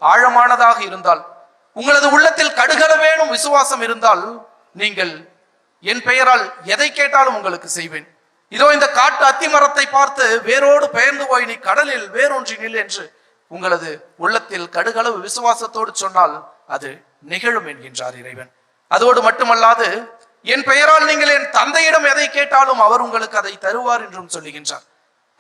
ஆழமானதாக இருந்தால், உங்களது உள்ளத்தில் கடுகளவேனும் விசுவாசம் இருந்தால், நீங்கள் என் பெயரால் எதை கேட்டாலும் உங்களுக்கு செய்வேன். இதோ இந்த காட்டு அத்தி மரத்தை பார்த்து வேரோடு பெயர்ந்து போய் நீ கடலில் வேரூன்றி நில் என்று உங்களது உள்ளத்தில் கடுகளவு விசுவாசத்தோடு சொன்னால் அது நிகழும் என்கின்றார் இறைவன். அதோடு மட்டுமல்லாது, என் பெயரால் நீங்கள் என் தந்தையிடம் எதை கேட்டாலும் அவர் உங்களுக்கு அதை தருவார் என்றும் சொல்லுகின்றார்.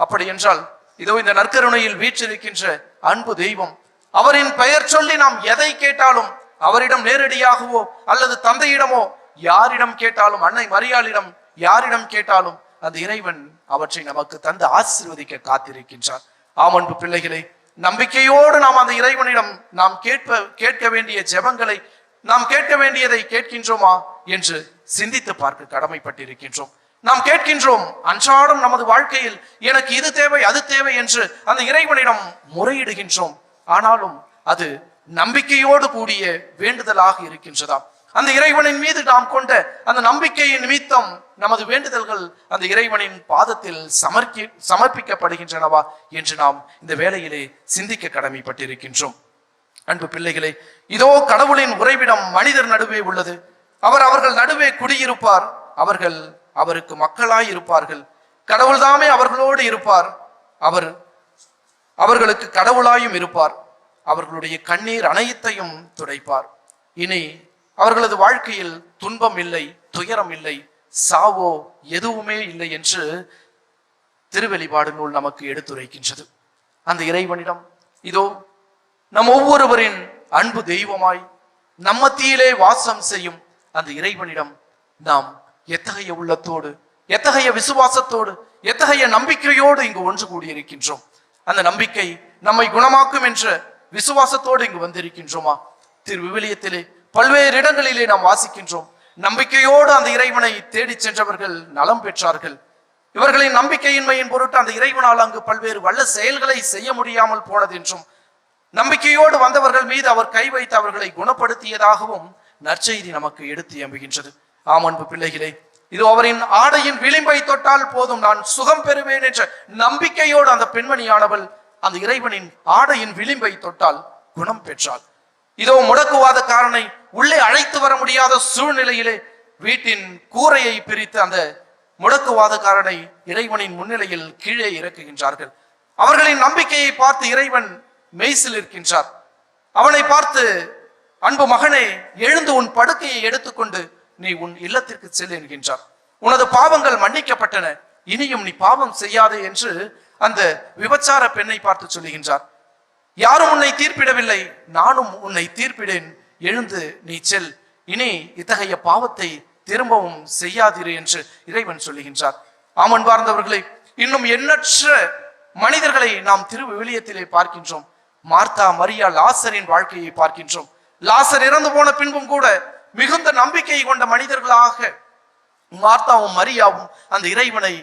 அப்படி என்றால் இதோ இந்த நற்கருணையில் வீற்றிருக்கின்ற அன்பு தெய்வம், அவரின் பெயர் சொல்லி நாம் எதை கேட்டாலும் அவரிடம் நேரடியாகவோ அல்லது தந்தையிடமோ யாரிடம் கேட்டாலும், அன்னை மரியாளிடம் யாரிடம் கேட்டாலும் அந்த இறைவன் அவற்றை நமக்கு தந்து ஆசீர்வதிக்க காத்திருக்கின்றார். ஆம் அன்பு பிள்ளைகளை, நம்பிக்கையோடு நாம் அந்த இறைவனிடம் நாம் கேட்க வேண்டிய ஜெபங்களை, நாம் கேட்க வேண்டியதை கேட்கின்றோமா என்று சிந்தித்து பார்க்க கடமைப்பட்டிருக்கின்றோம். நாம் கேட்கின்றோம், அன்றாடம் நமது வாழ்க்கையில் எனக்கு இது தேவை அது தேவை என்று அந்த இறைவனிடம் முறையிடுகின்றோம். ஆனாலும் அது நம்பிக்கையோடு கூடிய வேண்டுதலாக இருக்கின்றதா? அந்த இறைவனின் மீது நாம் கொண்ட அந்த நம்பிக்கையின் நிமித்தம் நமது வேண்டுதல்கள் அந்த இறைவனின் பாதத்தில் சமர்ப்பிக்கப்படுகின்றனவா என்று நாம் இந்த வேளையிலே சிந்திக்க கடமைப்பட்டிருக்கின்றோம். அன்பு பிள்ளைகளே, இதோ கடவுளின் உறைவிடம் மனிதர் நடுவே உள்ளது. அவர்கள் நடுவே குடியிருப்பார். அவர்கள் அவருக்கு மக்களாய் இருப்பார்கள். கடவுள் தாமே அவர்களோடு இருப்பார். அவர்களுக்கு கடவுளாயும் இருப்பார். அவர்களுடைய கண்ணீர் அனைத்தையும் துடைப்பார். இனி அவர்களது வாழ்க்கையில் துன்பம் இல்லை, துயரம் இல்லை, சாவோ எதுவுமே இல்லை என்று திருவெளிப்பாடு நூல் நமக்கு எடுத்துரைக்கின்றது. அந்த இறைவனிடம் இதோ நம் ஒவ்வொருவரின் அன்பு தெய்வமாய் நம் மத்தியிலே வாசம் செய்யும் அந்த இறைவனிடம் நாம் எத்தகைய உள்ளத்தோடு, எத்தகைய விசுவாசத்தோடு, எத்தகைய நம்பிக்கையோடு இங்கு ஒன்று கூடியிருக்கின்றோம். அந்த நம்பிக்கை நம்மை குணமாக்கும் என்ற விசுவாசத்தோடு இங்கு வந்திருக்கின்றோமா? திரு விவிலியத்திலே பல்வேறு இடங்களிலே நாம் வாசிக்கின்றோம், நம்பிக்கையோடு அந்த இறைவனை தேடி சென்றவர்கள் நலம் பெற்றார்கள். இவர்களின் நம்பிக்கையின்மையின் பொருட்டு அந்த இறைவனால் அங்கு பல்வேறு வல்ல செயல்களை செய்ய முடியாமல் போனது என்றும், நம்பிக்கையோடு வந்தவர்கள் மீது அவர் கை வைத்து அவர்களை குணப்படுத்தியதாகவும் நற்செய்தி நமக்கு எடுத்து எம்புகின்றது. ஆம் அன்பு பிள்ளைகளே, இது அவரின் ஆடையின் விளிம்பை தொட்டால் போதும் நான் சுகம் பெறுவேன் என்ற நம்பிக்கையோடு அந்த பெண்மணியானவள் அந்த இறைவனின் ஆடையின் விளிம்பை தொட்டால் குணம் பெற்றாள். இதோ முடக்குவாதக்காரனை உள்ளே அழைத்து வர முடியாத சூழ்நிலையிலே வீட்டின் கூரையை பிரித்து அந்த முடக்குவாதக்காரனை இறைவனின் முன்னிலையில் கீழே இறக்குகின்றார்கள். அவர்களின் நம்பிக்கையை பார்த்து இறைவன் மெய்சில் இருக்கின்றார். அவனை பார்த்து, அன்பு மகனே, எழுந்து உன் படுக்கையை எடுத்துக்கொண்டு நீ உன் இல்லத்திற்கு செல் என்கின்றார். உனது பாவங்கள் மன்னிக்கப்பட்டன, இனியும் நீ பாவம் செய்யாதே என்று அந்த விபச்சார பெண்ணை பார்த்து சொல்லுகின்றார். யாரும் உன்னை தீர்ப்பிடவில்லை, நானும் உன்னை தீர்ப்பிடேன், எழுந்து நீ செல், இனி இத்தகைய பாவத்தை திரும்பவும் செய்யாதிரு என்று இறைவன் சொல்லுகின்றார். ஆமன் பார்ந்தவர்களை, இன்னும் எண்ணற்ற மனிதர்களை நாம் திரு விவிலியத்திலே பார்க்கின்றோம். மார்த்தா, மரியா, லாசரின் வாழ்க்கையை பார்க்கின்றோம். லாசர் இறந்து போன பின்பும் கூட மிகுந்த நம்பிக்கை கொண்ட மனிதர்களாக மார்த்தாவும் மரியாவும் அந்த இறைவனை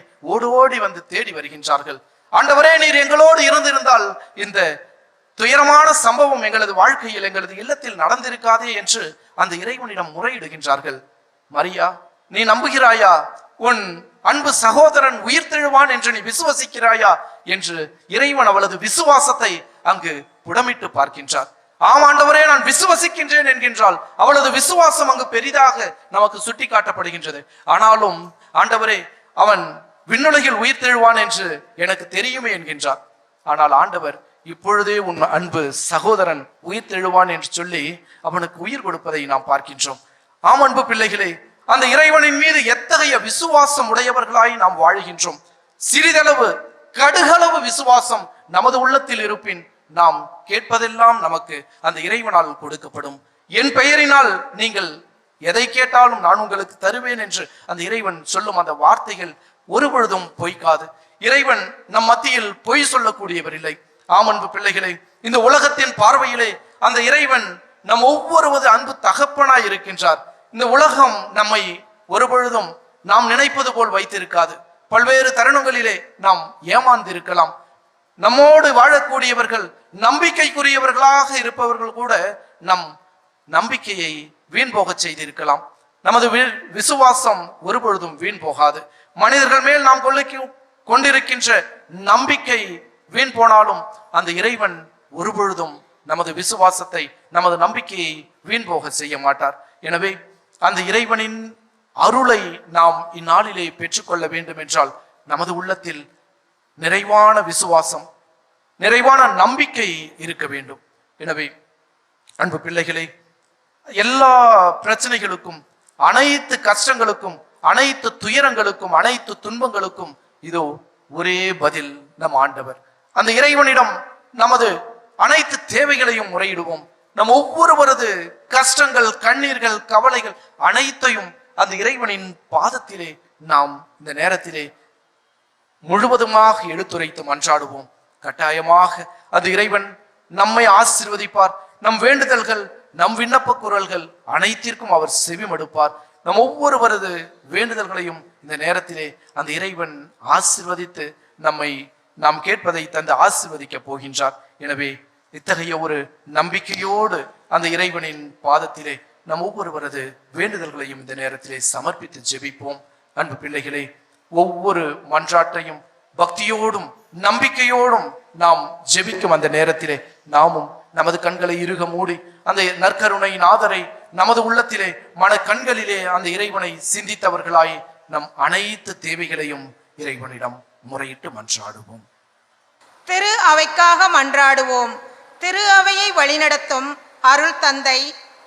ஓடி வந்து தேடி வருகின்றார்கள். ஆண்டவரே, நீர் எங்களோடு இருந்திருந்தால் இந்த துயரமான சம்பவம் எங்களது வாழ்க்கையில், எங்களது இல்லத்தில் நடந்திருக்காதே என்று அந்த இறைவனிடம் முறையிடுகின்றார்கள். மரியா, நீ நம்புகிறாயா? உன் அன்பு சகோதரன் உயிர்த்தெழுவான் என்று நீ விசுவசிக்கிறாயா என்று இறைவன் அவளது விசுவாசத்தை அங்கு புடமிட்டு பார்க்கின்றார். ஆம் ஆண்டவரே, நான் விசுவசிக்கின்றேன் என்கின்றால் அவளது விசுவாசம் அங்கு பெரிதாக நமக்கு சுட்டி காட்டப்படுகின்றது. ஆனாலும் ஆண்டவரே, அவன் விண்ணுலகில் உயிர்த்தெழுவான் என்று எனக்கு தெரியுமே என்கின்றார். ஆனால் ஆண்டவர், இப்பொழுதே உன் அன்பு சகோதரன் உயிர்த்தெழுவான் என்று சொல்லி அவனுக்கு உயிர் கொடுப்பதை நாம் பார்க்கின்றோம். ஆம் அன்பு பிள்ளைகளே, அந்த இறைவனின் மீது எத்தகைய விசுவாசம் உடையவர்களாய் நாம் வாழுகின்றோம். சிறிதளவு கடுகளவு விசுவாசம் நமது உள்ளத்தில் இருப்பின் நாம் கேட்பதெல்லாம் நமக்கு அந்த இறைவனால் கொடுக்கப்படும். என் பெயரினால் நீங்கள் எதை கேட்டாலும் நான் உங்களுக்கு தருவேன் என்று அந்த இறைவன் சொல்லும் அந்த வார்த்தைகள் ஒருபொழுதும் பொய்க்காது. இறைவன் நம் மத்தியில் பொய் சொல்லக்கூடியவர் இல்லை. ஆமன்பு பிள்ளைகளே, இந்த உலகத்தின் பார்வையிலே அந்த இறைவன் நம் ஒவ்வொருவது அன்பு தகப்பனாய் இருக்கின்றார். இந்த உலகம் நம்மை ஒருபொழுதும் நாம் நினைப்பது போல் வைத்திருக்காது. பல்வேறு தருணங்களிலே நாம் ஏமாந்திருக்கலாம். நம்மோடு வாழக்கூடியவர்கள், நம்பிக்கைக்குரியவர்களாக இருப்பவர்கள் கூட நம் நம்பிக்கையை வீண் போக செய்திருக்கலாம். நமது விசுவாசம் ஒருபொழுதும் வீண் போகாது. மனிதர்கள் மேல் நாம் கொண்டிருக்கின்ற நம்பிக்கை வீண் போனாலும் அந்த இறைவன் ஒருபொழுதும் நமது விசுவாசத்தை, நமது நம்பிக்கையை வீண் போக செய்ய மாட்டார். எனவே அந்த இறைவனின் அருளை நாம் இந்நாளிலே பெற்றுக்கொள்ள வேண்டும் என்றால் நமது உள்ளத்தில் நிறைவான விசுவாசம், நிறைவான நம்பிக்கை இருக்க வேண்டும். எனவே அன்பு பிள்ளைகளே, எல்லா பிரச்சனைகளுக்கும், அனைத்து கஷ்டங்களுக்கும், அனைத்து துயரங்களுக்கும், அனைத்து துன்பங்களுக்கும் இதோ ஒரே பதில் நம் ஆண்டவர். அந்த இறைவனிடம் நமது அனைத்து தேவைகளையும் முறையிடுவோம். நம் ஒவ்வொருவரது கஷ்டங்கள், கண்ணீர்கள், கவலைகள் அனைத்தையும் அந்த இறைவனின் பாதத்திலே நாம் இந்த நேரத்திலே முழுவதுமாக எடுத்துரைத்து மன்றாடுவோம். கட்டாயமாக அந்த இறைவன் நம்மை ஆசீர்வதிப்பார். நம் வேண்டுதல்கள், நம் விண்ணப்ப குரல்கள் அனைத்திற்கும் அவர் செவிமடுப்பார். நம் ஒவ்வொருவரது வேண்டுதல்களையும் இந்த நேரத்திலே அந்த இறைவன் ஆசீர்வதித்து நாம் கேட்பதை தந்து ஆசீர்வதிக்க போகின்றார். எனவே இத்தகைய ஒரு நம்பிக்கையோடு அந்த இறைவனின் பாதத்திலே நம் ஒவ்வொருவரது வேண்டுதல்களையும் இந்த நேரத்திலே சமர்ப்பித்து ஜெபிப்போம். அன்பு பிள்ளைகளே, ஒவ்வொரு மன்றாட்டையும் பக்தியோடும் நம்பிக்கையோடும் நாம் ஜெபிக்கும் அந்த நேரத்திலே நாமும் நமது கண்களை இறுக மூடி அந்த நற்கருணை நாதரை நமது உள்ளத்திலே, மன கண்களிலே அந்த இறைவனை சிந்தித்தவர்களாய் நம் அனைத்து தேவைகளையும் இறைவனிடம் முறையிட்டு மன்றாடுவோம். திரு அவைக்காக மன்றாடுவோம். திரு அவையை வழிநடத்தும் அருள் தந்தை,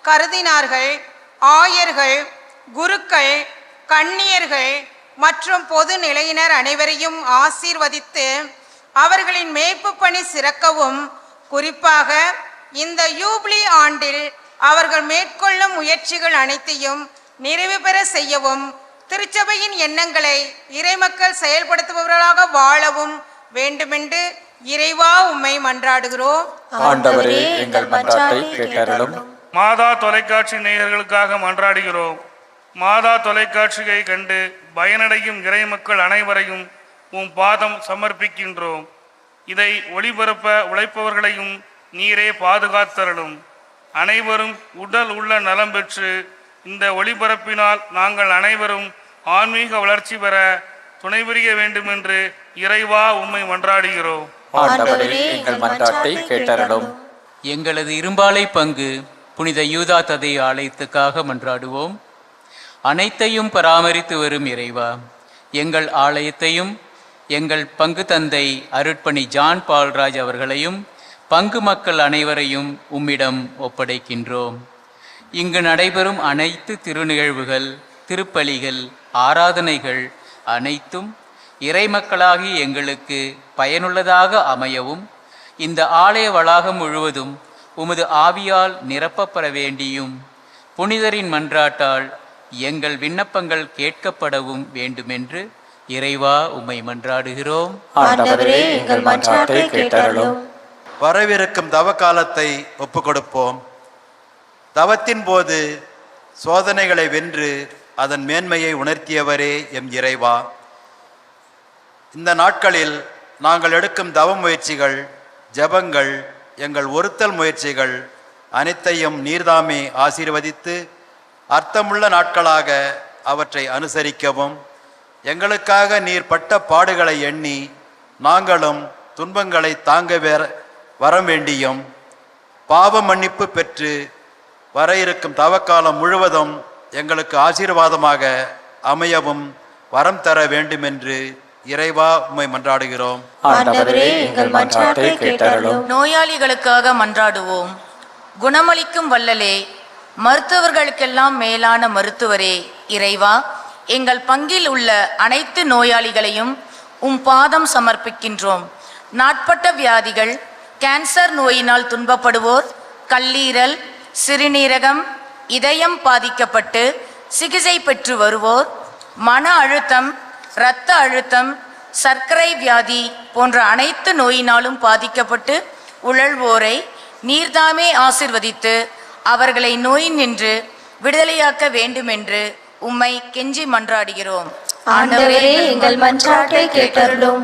கருதினார்கள், ஆயர்கள், குருக்கள், கன்னியர்கள் மற்றும் பொது நிலையினர் அனைவரையும் ஆசீர்வதித்து அவர்களின் மேய்ப்பு பணி சிறக்கவும், குறிப்பாக இந்த யூப்ளி ஆண்டில் அவர்கள் மேற்கொள்ளும் முயற்சிகள் அனைத்தையும் நிறைவு பெற செய்யவும், திருச்சபையின் எண்ணங்களை இறைமக்கள் செயல்படுத்துபவர்களாக வாழவும் வேண்டுமென்று இறைவா உம்மை மன்றாடுகிறோம். ஆண்டவரே, எங்கள் மன்றாட்டை கேட்டருளும். மாதா தொலைக்காட்சி நேயர்களுக்காக மன்றாடுகிறோம். மாதா தொலைக்காட்சியை கண்டு பயனடையும் இறைமக்கள் அனைவரையும் உம் பாதம் சமர்ப்பிக்கின்றோம். இதை ஒளிபரப்ப உழைப்பவர்களையும் நீரே பாதுகாத்தருளும். அனைவரும் உடல் உள்ள நலம் பெற்று இந்த ஒளிபரப்பினால் நாங்கள் அனைவரும் ஆன்மீக வளர்ச்சி பெற துணை புரிய வேண்டும் என்று இறைவா உம்மை மன்றாடுகிறோம். ஆண்டவரே, எங்கள் மன்றாட்டை கேட்டருளும். எங்களது இரும்பாலை பங்கு புனித யூதா ததை ஆலயத்துக்காக மன்றாடுவோம். அனைத்தையும் பராமரித்து வரும் இறைவா, எங்கள் ஆலயத்தையும் எங்கள் பங்கு தந்தை அருட்பணி ஜான் பால்ராஜ் அவர்களையும் பங்கு மக்கள் அனைவரையும் உம்மிடம் ஒப்படைக்கின்றோம். இங்கு நடைபெறும் அனைத்து திருநிகழ்வுகள், திருப்பலிகள், ஆராதனைகள் அனைத்தும் இறைமக்களாகி எங்களுக்கு பயனுள்ளதாக அமையவும், இந்த ஆலய வளாகம் முழுவதும் உமது ஆவியால் நிரப்பப்பட வேண்டியும், புனிதரின் மன்றாட்டால் எங்கள் விண்ணப்பங்கள் கேட்கப்படவும் வேண்டுமென்று இறைவா உம்மை மன்றாடுகிறோம். ஆண்டவரே, எங்கள் மன்றாட்டை கேட்டருளும். வரவிருக்கும் தவ காலத்தை ஒப்புக் கொடுப்போம். தவத்தின் போது சோதனைகளை வென்று அதன் மேன்மையை உணர்த்தியவரே எம் இறைவா, இந்த நாட்களில் நாங்கள் எடுக்கும் தவ முயற்சிகள், ஜபங்கள், எங்கள் ஒருத்தல் முயற்சிகள் அனைத்தையும் நீர்தாமே ஆசீர்வதித்து அர்த்தமுள்ள நாட்களாக அவற்றை அனுசரிக்கவும், எங்களுக்காக நீர் பட்ட பாடுகளை எண்ணி நாங்களும் துன்பங்களை தாங்க வரம் வேண்டியும், பாவ மன்னிப்பு பெற்று வர இருக்கும் தவக்காலம் முழுவதும் எங்களுக்கு ஆசீர்வாதமாக அமையவும் வரம் தர வேண்டுமென்று இறைவா உம்மை மன்றாடுகிறோம். ஆண்டவரே, எங்கள் மன்றாட்டை கேட்டருளும். நோயாளிகளுக்காக மன்றாடுவோம். குணமளிக்கும் வல்லலே, மருத்துவர்களுக்கெல்லாம் மேலான மருத்துவரே, இறைவா, எங்கள் பங்கில் உள்ள அனைத்து நோயாளிகளையும் உம் பாதம் சமர்ப்பிக்கின்றோம். நாட்பட்ட வியாதிகள், கேன்சர் நோயினால் துன்பப்படுவோர், கல்லீரல், சிறுநீரகம், இதயம் பாதிக்கப்பட்டு சிகிச்சை பெற்று வருவோர், மன அழுத்தம், இரத்த அழுத்தம், சர்க்கரை வியாதி போன்ற அனைத்து நோயினாலும் பாதிக்கப்பட்டு உழல்வோரை நீர்தாமே ஆசிர்வதித்து அவர்களை நோயின் நின்று விடுதலையாக்க வேண்டுமென்று உம்மை கெஞ்சி மன்றாடுகிறோம். ஆண்டவரே, எங்கள் மன்றாட்டை கேட்டருளும்.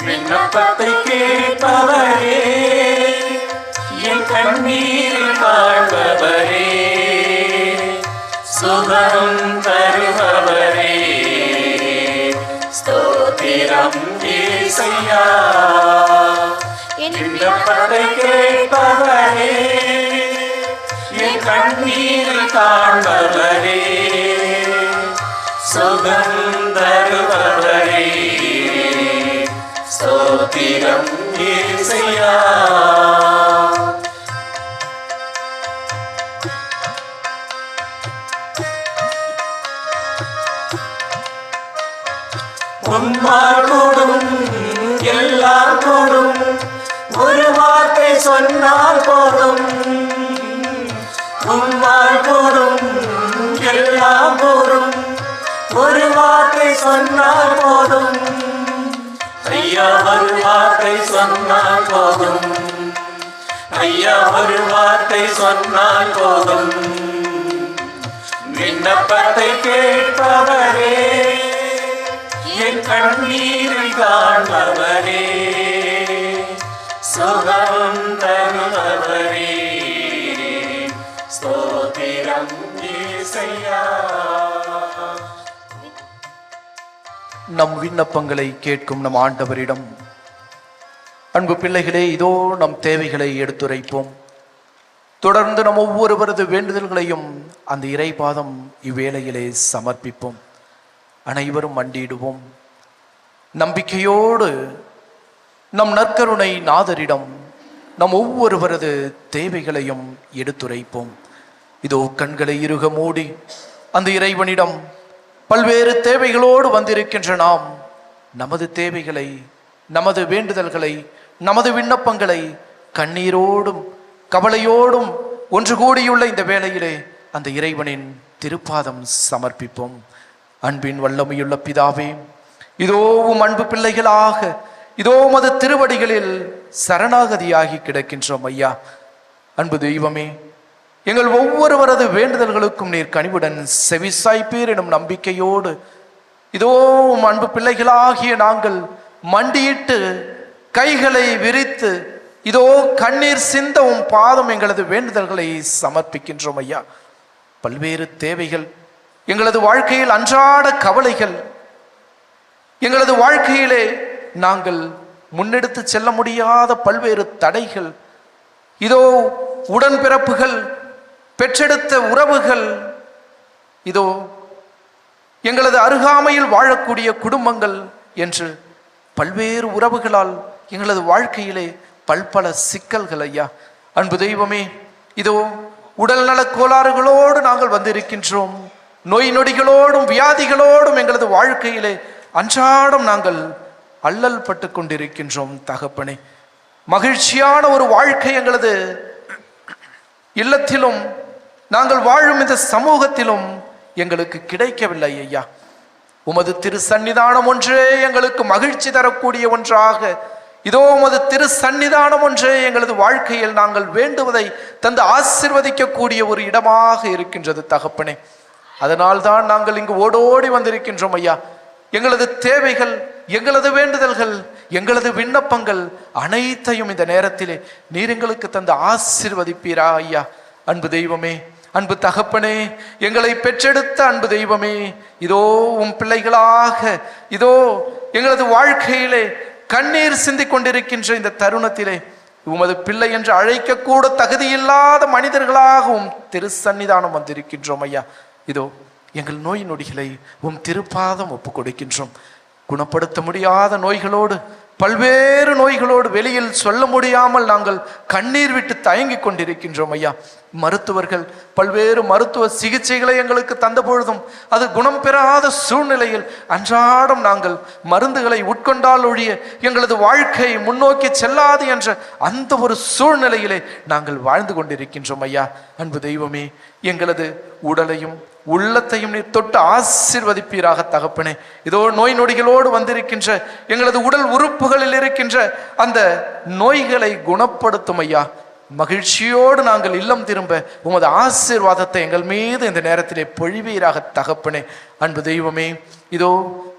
விண்ணப்பத்தை கேட்பவரே, என் கண்ணீரில் வாழ்பவரே, சுகம் தருபவரே, ஸ்தோத்திரம் இயேசையா. விண்ணப்பத்தை கேட்பவரே, என் கண்ணீரில் காண்பவரே, சுகம் தருபவரே, ஸ்தோத்திரம் இயேசையா. உம்மால் கூடும் எல்லாம் கூடும், ஒரு வார்த்தை சொன்னால் போதும். உம்மால் கூடும் எல்லாம் கூடும், ஒரு வார்த்தை சொன்னால் போதும். ஐயா ஒரு வார்த்தை சொன்னால் போதும், ஐயா ஒரு வார்த்தை சொன்னால் போதும். விண்ணப்பத்தை கேட்பவரே, என் கண்ணீரில் காண்பவரே, சுகம் தருபவரே, ஸ்தோத்திரம் இயேசையா. நம் விண்ணப்பங்களை கேட்கும் நம் ஆண்டவரிடம், அன்பு பிள்ளைகளே, இதோ நம் தேவைகளை எடுத்துரைப்போம். தொடர்ந்து நம் ஒவ்வொருவரது வேண்டுதல்களையும் அந்த இறைபாதம் இவ்வேளையிலே சமர்ப்பிப்போம். அனைவரும் மண்டியிடுவோம். நம்பிக்கையோடு நம் நற்கருணை நாதரிடம் நம் ஒவ்வொருவரது தேவைகளையும் எடுத்துரைப்போம். இதோ கண்களை இறுக மூடி அந்த இறைவனிடம் பல்வேறு தேவைகளோடு வந்திருக்கின்ற நாம் நமது தேவைகளை, நமது வேண்டுதல்களை, நமது விண்ணப்பங்களை கண்ணீரோடும் கவலையோடும் ஒன்று கூடியுள்ள இந்த வேளையிலே அந்த இறைவனின் திருப்பாதம் சமர்ப்பிப்போம். அன்பின் வல்லமையுள்ள பிதாவே, இதோ உம் அன்பு பிள்ளைகளாக இதோ உமது திருவடிகளில் சரணாகதியாகி கிடக்கின்றோம் ஐயா. அன்பு தெய்வமே, எங்கள் ஒவ்வொருவரது வேண்டுதல்களுக்கும் நீர் கனிவுடன் செவிசாய்ப்பீர் எனும் நம்பிக்கையோடு இதோ உம் அன்பு பிள்ளைகளாகிய நாங்கள் மண்டியிட்டு கைகளை விரித்து இதோ கண்ணீர் சிந்த உம் பாதம் எங்களது வேண்டுதல்களை சமர்ப்பிக்கின்றோம் ஐயா. பல்வேறு தேவைகள், எங்களது வாழ்க்கையில் அன்றாட கவலைகள், எங்களது வாழ்க்கையிலே நாங்கள் முன்னெடுத்து செல்ல முடியாத பல்வேறு தடைகள், இதோ உடன்பிறப்புகள், பெற்றெடுத்த உறவுகள், இதோ எங்களது அருகாமையில் வாழக்கூடிய குடும்பங்கள் என்று பல்வேறு உறவுகளால் எங்களது வாழ்க்கையிலே பல்பல சிக்கல்கள் ஐயா. அன்பு தெய்வமே, இதோ உடல் நலக் கோளாறுகளோடு நாங்கள் வந்திருக்கின்றோம். நோய் நொடிகளோடும் வியாதிகளோடும் எங்களது வாழ்க்கையிலே அன்றாடம் நாங்கள் அல்லல் பட்டு கொண்டிருக்கின்றோம் தகப்பனே. மகிழ்ச்சியான ஒரு வாழ்க்கை எங்களது இல்லத்திலும் நாங்கள் வாழும் இந்த சமூகத்திலும் எங்களுக்கு கிடைக்கவில்லை ஐயா. உமது திரு சந்நிதானம் ஒன்றே எங்களுக்கு மகிழ்ச்சி தரக்கூடிய ஒன்றாக, இதோ உமது திரு சந்நிதானம் ஒன்றே எங்களது வாழ்க்கையில் நாங்கள் வேண்டுவதை தந்து ஆசீர்வதிக்கக்கூடிய ஒரு இடமாக இருக்கின்றது தகப்பனே. அதனால்தான் நாங்கள் இங்கு ஓடோடி வந்திருக்கின்றோம் ஐயா. எங்களது தேவைகள், எங்களது வேண்டுதல்கள், எங்களது விண்ணப்பங்கள் அனைத்தையும் இந்த நேரத்திலே நீர் எங்களுக்கு தந்து ஆசீர்வதிப்பீரா ஐயா. அன்பு தெய்வமே, அன்பு தகப்பனே, எங்களை பெற்றெடுத்த அன்பு தெய்வமே, இதோ உம் பிள்ளைகளாக இதோ எங்களது வாழ்க்கையிலே கண்ணீர் சிந்திக் கொண்டிருக்கின்ற இந்த தருணத்திலே உமது பிள்ளை என்று அழைக்கக்கூட தகுதியில்லாத மனிதர்களாகவும் திருசன்னிதானம் வந்திருக்கின்றோம் ஐயா. இதோ எங்கள் நோய் நொடிகளை உம் திருப்பாதம் ஒப்பு கொடுக்கின்றோம். குணப்படுத்த முடியாத நோய்களோடு, பல்வேறு நோய்களோடு வெளியில் சொல்ல முடியாமல் நாங்கள் கண்ணீர் விட்டு தயங்கிக் கொண்டிருக்கின்றோம் ஐயா. மருத்துவர்கள் பல்வேறு மருத்துவ சிகிச்சைகளை எங்களுக்கு தந்த பொழுதும் அது குணம் பெறாத சூழ்நிலையில் அன்றாடம் நாங்கள் மருந்துகளை உட்கொண்டால் ஒழிய எங்களது வாழ்க்கை முன்னோக்கி செல்லாது என்ற அந்த ஒரு சூழ்நிலையிலே நாங்கள் வாழ்ந்து கொண்டிருக்கின்றோம் ஐயா. அன்பு தெய்வமே, எங்களது உடலையும் உள்ளத்தையும் நீர் தொட்டு ஆசீர்வதிப்பீராக தகப்பனே. இதோ நோய் நொடிகளோடு வந்திருக்கின்ற எங்களது உடல் உறுப்புகளில் இருக்கின்ற அந்த நோய்களை குணப்படுத்தும் ஐயா. மகிழ்ச்சியோடு நாங்கள் இல்லம் திரும்ப உமது ஆசீர்வாதத்தை எங்கள் மீது இந்த நேரத்திலே பொழிவீராக தகப்பனே. அன்பு தெய்வமே, இதோ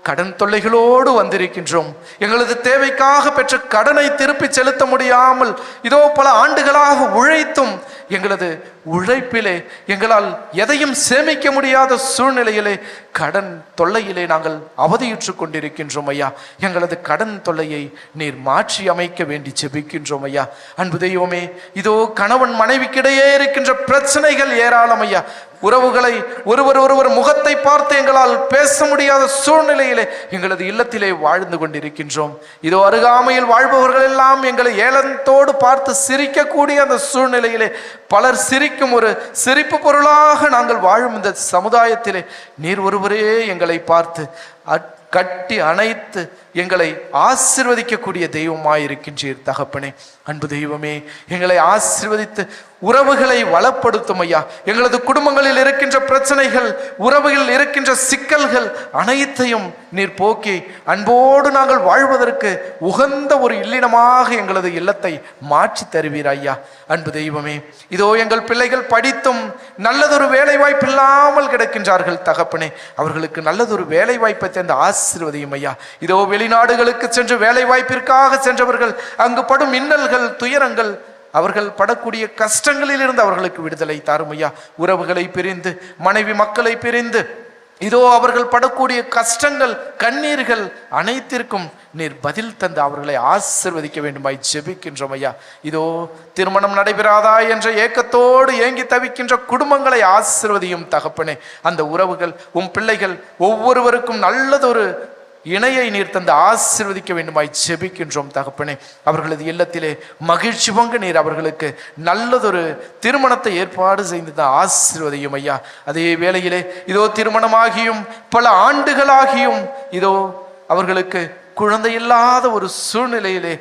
கடன் தொல்லைகளோடு வந்திருக்கின்றோம். எங்களது தேவைக்காக பெற்ற கடனை திருப்பி செலுத்த முடியாமல் இதோ பல ஆண்டுகளாக உழைத்தும் எங்களது உழைப்பிலே எங்களால் எதையும் சேமிக்க முடியாத சூழ்நிலையிலே கடன் தொல்லையிலே நாங்கள் அவதியுற்று கொண்டிருக்கின்றோம் ஐயா. எங்களது கடன் தொல்லையை நீர் மாற்றி அமைக்க வேண்டி ஜெபிக்கின்றோம் ஐயா. அன்பு தெய்வமே, இதோ கணவன் மனைவிக்கிடையே இருக்கின்ற பிரச்சனைகள் ஏராளம் ஐயா. உறவுகளை ஒருவர் முகத்தை பார்த்து எங்களால் பேச முடியாத சூழ்நிலையிலே எங்களது இல்லத்திலே வாழ்ந்து கொண்டிருக்கின்றோம். இதோ அருகாமையில் வாழ்பவர்கள் எல்லாம் எங்களை ஏளனத்தோடு பார்த்து சிரிக்கக்கூடிய அந்த சூழ்நிலையிலே பலர் சிரிக்கும் ஒரு சிரிப்பு பொருளாக நாங்கள் வாழும் இந்த சமுதாயத்திலே நீர் ஒருவரே எங்களை பார்த்து கட்டி அணைத்து எங்களை ஆசீர்வதிக்கக்கூடிய தெய்வமாயிருக்கின்றீர் தகப்பனே. அன்பு தெய்வமே, எங்களை ஆசீர்வதித்து உறவுகளை வளப்படுத்தும் ஐயா. எங்களது குடும்பங்களில் இருக்கின்ற பிரச்சனைகள், உறவுகளில் இருக்கின்ற சிக்கல்கள் அனைத்தையும் நீர் போக்கி அன்போடு நாங்கள் வாழ்வதற்கு உகந்த ஒரு இல்லிடமாக எங்களது இல்லத்தை மாற்றி தருவீர் ஐயா. அன்பு தெய்வமே, இதோ எங்கள் பிள்ளைகள் படித்தும் நல்லதொரு வேலை வாய்ப்பு இல்லாமல் கிடக்கின்றார்கள் தகப்பனே. அவர்களுக்கு நல்லதொரு வேலை வாய்ப்பை தந்த ஆசீர்வதியும் ஐயா. இதோ வெளிநாடுகளுக்கு சென்று வேலை வாய்ப்பிற்காக சென்றவர்கள் அங்கு படும் இன்னல்கள், துயரங்கள், அவர்கள் படக்கூடிய கஷ்டங்களில் இருந்து அவர்களுக்கு விடுதலை தாரும் ஐயா. உறவுகளை பிரிந்து, மனைவி மக்களை பிரிந்து இதோ அவர்கள் படக்கூடிய கஷ்டங்கள், கண்ணீர்கள் அனைத்திற்கும் நீர் பதில் தந்து அவர்களை ஆசீர்வதிக்க வேண்டுமாய் ஜெபிக்கின்றோம் ஐயா. இதோ திருமணம் நடைபெறாதா என்ற ஏக்கத்தோடு ஏங்கி தவிக்கின்ற குடும்பங்களை ஆசீர்வதியும் தகப்பனே. அந்த உறவுகள், பிள்ளைகள் ஒவ்வொருவருக்கும் நல்லதொரு இணையை நீர் தந்து ஆசீர்வதிக்க வேண்டுமாய் ஜெபிக்கின்றோம் தகப்பனே. அவர்களது இல்லத்திலே மகிழ்ச்சி பொங்க நீர் அவர்களுக்கு நல்லதொரு திருமணத்தை ஏற்பாடு செய்து ஆசீர்வதியும் ஐயா. அதே வேளையிலே இதோ திருமணமாகியும் பல ஆண்டுகளாகியும் இதோ அவர்களுக்கு குழந்தை இல்லாத ஒரு சூழ்நிலையிலே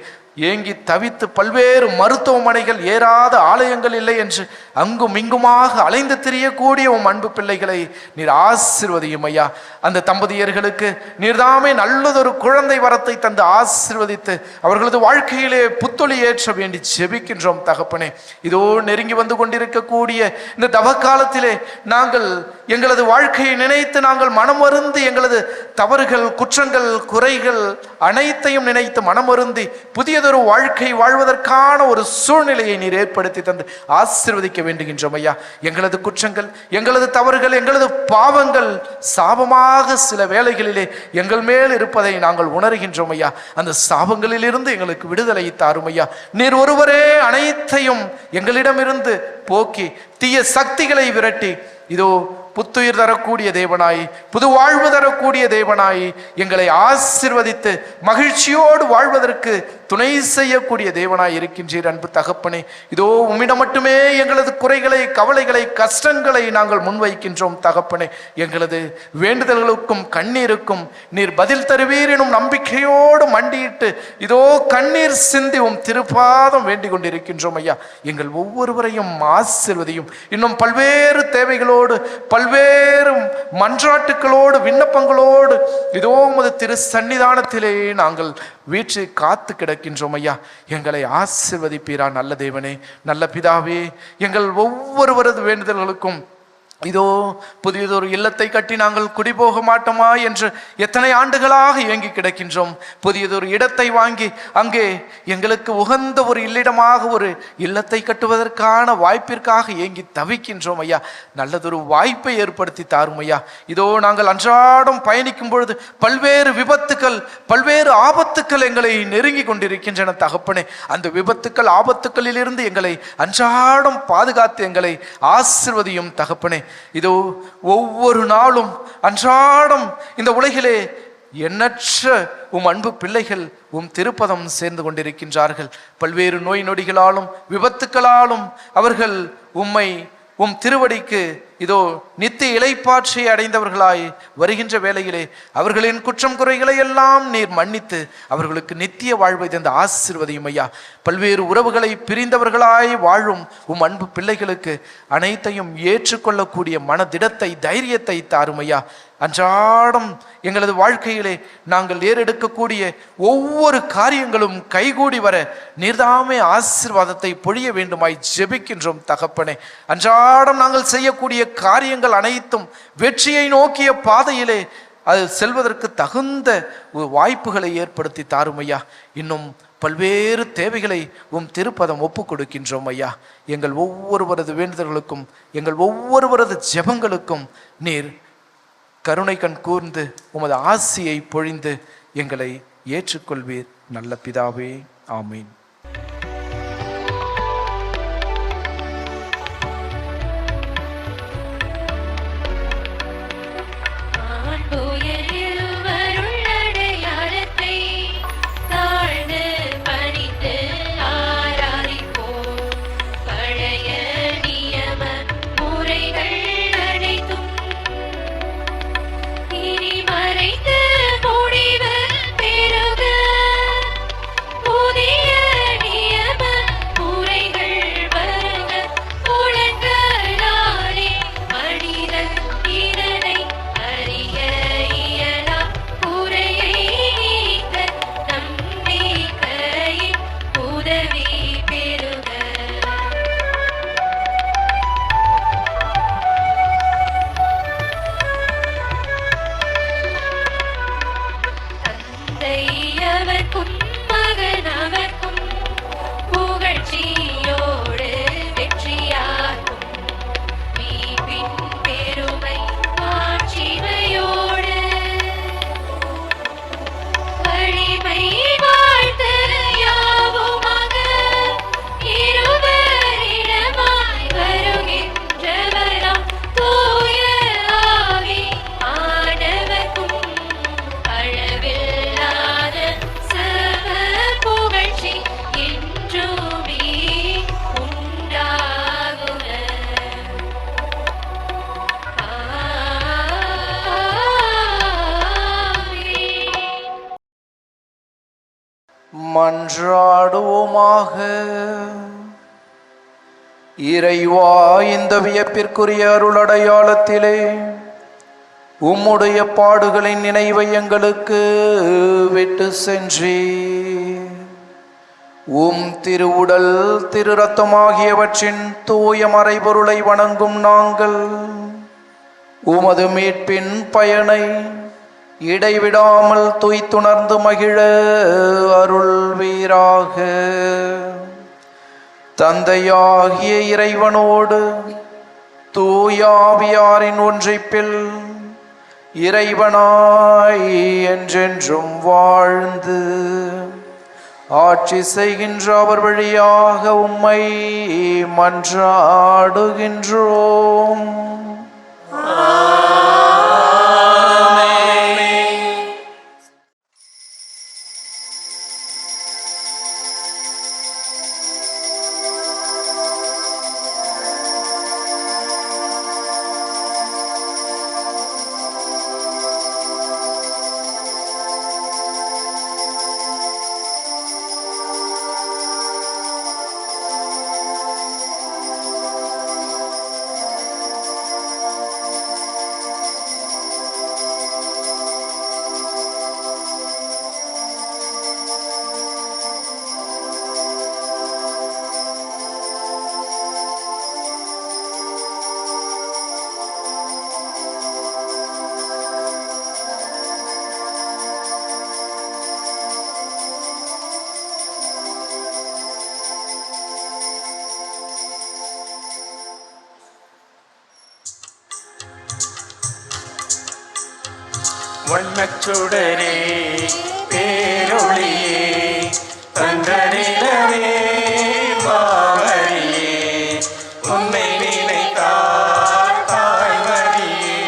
ஏங்கி தவித்து பல்வேறு மருத்துவமனைகள், ஏறாத ஆலயங்கள் இல்லை என்று அங்கும் இங்குமாக அலைந்து திரியக்கூடிய அன்பு பிள்ளைகளை நீர் ஆசீர்வதியும் ஐயா. அந்த தம்பதியர்களுக்கு நீர்தாமே நல்லதொரு குழந்தை வரத்தை தந்து ஆசீர்வதித்து அவர்களது வாழ்க்கையிலே புத்தொளி ஏற்ற வேண்டி ஜெபிக்கின்றோம் தகப்பனே. இதோ நெருங்கி வந்து கொண்டிருக்கக்கூடிய இந்த தவக்காலத்திலே நாங்கள் எங்களது வாழ்க்கையை நினைத்து நாங்கள் மனம் வருந்தி எங்களது தவறுகள், குற்றங்கள், குறைகள் அனைத்தையும் நினைத்து மனம் வருந்தி புதியதொரு வாழ்க்கை வாழ்வதற்கான ஒரு சூழ்நிலையை நீர் ஏற்படுத்தி தந்து ஆசீர்வதிக்க வேண்டுகின்றோம் ஐயா. எங்களது குற்றங்கள், எங்களது தவறுகள், எங்களது பாவங்கள் சாபமாக சில வேளைகளிலே எங்கள் மேல் இருப்பதை நாங்கள் உணர்கின்றோம் ஐயா. அந்த சாபங்களில் இருந்து எங்களுக்கு விடுதலை தாரும் ஐயா. நீர் ஒருவரே அனைத்தையும் எங்களிடமிருந்து போக்கி தீய சக்திகளை விரட்டி இதோ புத்துயிர் தரக்கூடிய தேவனாய், புது வாழ்வு தரக்கூடிய தேவனாய் எங்களை ஆசீர்வதித்து மகிழ்ச்சியோடு வாழ்வதற்கு துணை செய்யக்கூடிய தேவனாய் இருக்கின்றீர் அன்பு தகப்பனே. இதோ உம்மிடம் மட்டுமே எங்களது குறைகளை, கவலைகளை, கஷ்டங்களை நாங்கள் முன்வைக்கின்றோம் தகப்பனே. எங்களது வேண்டுதல்களுக்கும் கண்ணீருக்கும் நீர் பதில் தருவீர் எனும் நம்பிக்கையோடு மண்டியிட்டு இதோ கண்ணீர் சிந்தி திருப்பாதம் வேண்டிக் கொண்டிருக்கின்றோம் ஐயா. எங்கள் ஒவ்வொருவரையும் ஆசீர்வதியும். இன்னும் பல்வேறு தேவைகளோடு, பல்வேறு மன்றாட்டுகளோடு, விண்ணப்பங்களோடு இதோ உமது திரு சன்னிதானத்திலே நாங்கள் வீற்று காத்து கிடக்கின்றோம் ஐயா. எங்களை ஆசீர்வதிப்பீரா நல்ல தேவனே, நல்ல பிதாவே. எங்கள் ஒவ்வொருவரது வேண்டுதல்களுக்கும் இதோ புதியதொரு இல்லத்தை கட்டி நாங்கள் குடிபோக மாட்டோமா என்று எத்தனை ஆண்டுகளாக இயங்கி கிடக்கின்றோம். புதியதொரு இடத்தை வாங்கி அங்கே எங்களுக்கு உகந்த ஒரு இல்லிடமாக ஒரு இல்லத்தை கட்டுவதற்கான வாய்ப்பிற்காக இயங்கி தவிக்கின்றோம் ஐயா. நல்லதொரு வாய்ப்பை ஏற்படுத்தி தாரும் ஐயா. இதோ நாங்கள் அன்றாடம் பயணிக்கும் பொழுது பல்வேறு விபத்துக்கள், பல்வேறு ஆபத்துக்கள் எங்களை நெருங்கி கொண்டிருக்கின்றன தகப்பனே. அந்த விபத்துக்கள், ஆபத்துக்களில் இருந்து எங்களை அன்றாடம் பாதுகாத்து எங்களை ஆசீர்வதியும் தகப்பனே. இதோ ஒவ்வொரு நாளும் அன்றாடம் இந்த உலகிலே எண்ணற்ற அன்பு பிள்ளைகள் திருப்பதம் சேர்ந்து கொண்டிருக்கின்றார்கள். பல்வேறு நோய் நொடிகளாலும் விபத்துக்களாலும் அவர்கள் உம்மை திருவடிக்கு இதோ நித்திய இளைப்பாற்றி அடைந்தவர்களாய் வருகின்ற வேளையிலே அவர்களின் குற்றம் குறைகளை எல்லாம் நீர் மன்னித்து அவர்களுக்கு நித்திய வாழ்வை தந்த ஆசீர்வதியும் ஐயா. பல்வேறு உறவுகளை பிரிந்தவர்களாய் வாழும் அன்பு பிள்ளைகளுக்கு அனைத்தையும் ஏற்றுக்கொள்ளக்கூடிய மனதிடத்தை, தைரியத்தை தாரும் ஐயா. அன்றாடம் எங்களது வாழ்க்கையிலே நாங்கள் ஏறெடுக்கக்கூடிய ஒவ்வொரு காரியங்களும் கைகூடி வர நீர்தாமே ஆசீர்வாதத்தை பொழிய வேண்டுமாய் ஜெபிக்கின்றோம் தகப்பனே. அன்றாடம் நாங்கள் செய்யக்கூடிய காரியங்கள் அனைத்தும் வெற்றியை நோக்கிய பாதையிலே அது செல்வதற்கு தகுந்த வாய்ப்புகளை ஏற்படுத்தி தாரும் ஐயா. இன்னும் பல்வேறு தேவைகளை திருப்பதம் ஒப்பு கொடுக்கின்றோம் ஐயா. எங்கள் ஒவ்வொருவரது வேண்டுதல்களுக்கும் எங்கள் ஒவ்வொருவரது ஜெபங்களுக்கும் நீர் கருணை கண் கூர்ந்து உமது ஆசியை பொழிந்து எங்களை ஏற்றுக்கொள்வீர் நல்ல பிதாவே. ஆமீன். மன்றாடுவோமாக. இறைவா, இந்த வியப்பிற்குரிய அருள் அடையாளத்திலே உம்முடைய பாடுகளின் நினைவை எங்களுக்கு விட்டு சென்றீர். திருவுடல் திரு இரத்தமாகியவற்றின் தூய மறைபொருளை வணங்கும் நாங்கள் உமது மீட்பின் பயனை இடைவிடாமல் துய்த்துணர்ந்து மகிழ அருள்வீராக. தந்தையாகிய இறைவனோடு தூயாவியாரின் ஒன்றிப்பில் இறைவனாய் என்றென்றும் வாழ்ந்து ஆட்சி செய்கின்ற அவர் வழியாக உம்மை மன்றாடுகின்றோம். வண்ணச்சுடரே பேரொளியே தங்க நிலவே மாமரியே உன்னை நினைத்தால் தாய்மரியே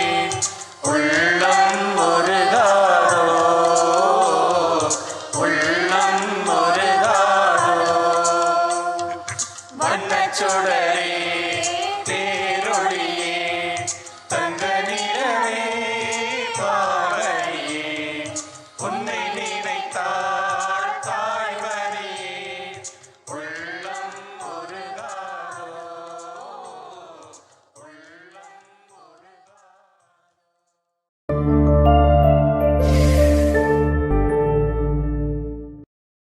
உள்ளம் ஒருதாரோ உள்ளம் ஒருதாரோ. வண்ணச்சுடரே பேரொளியே தங்க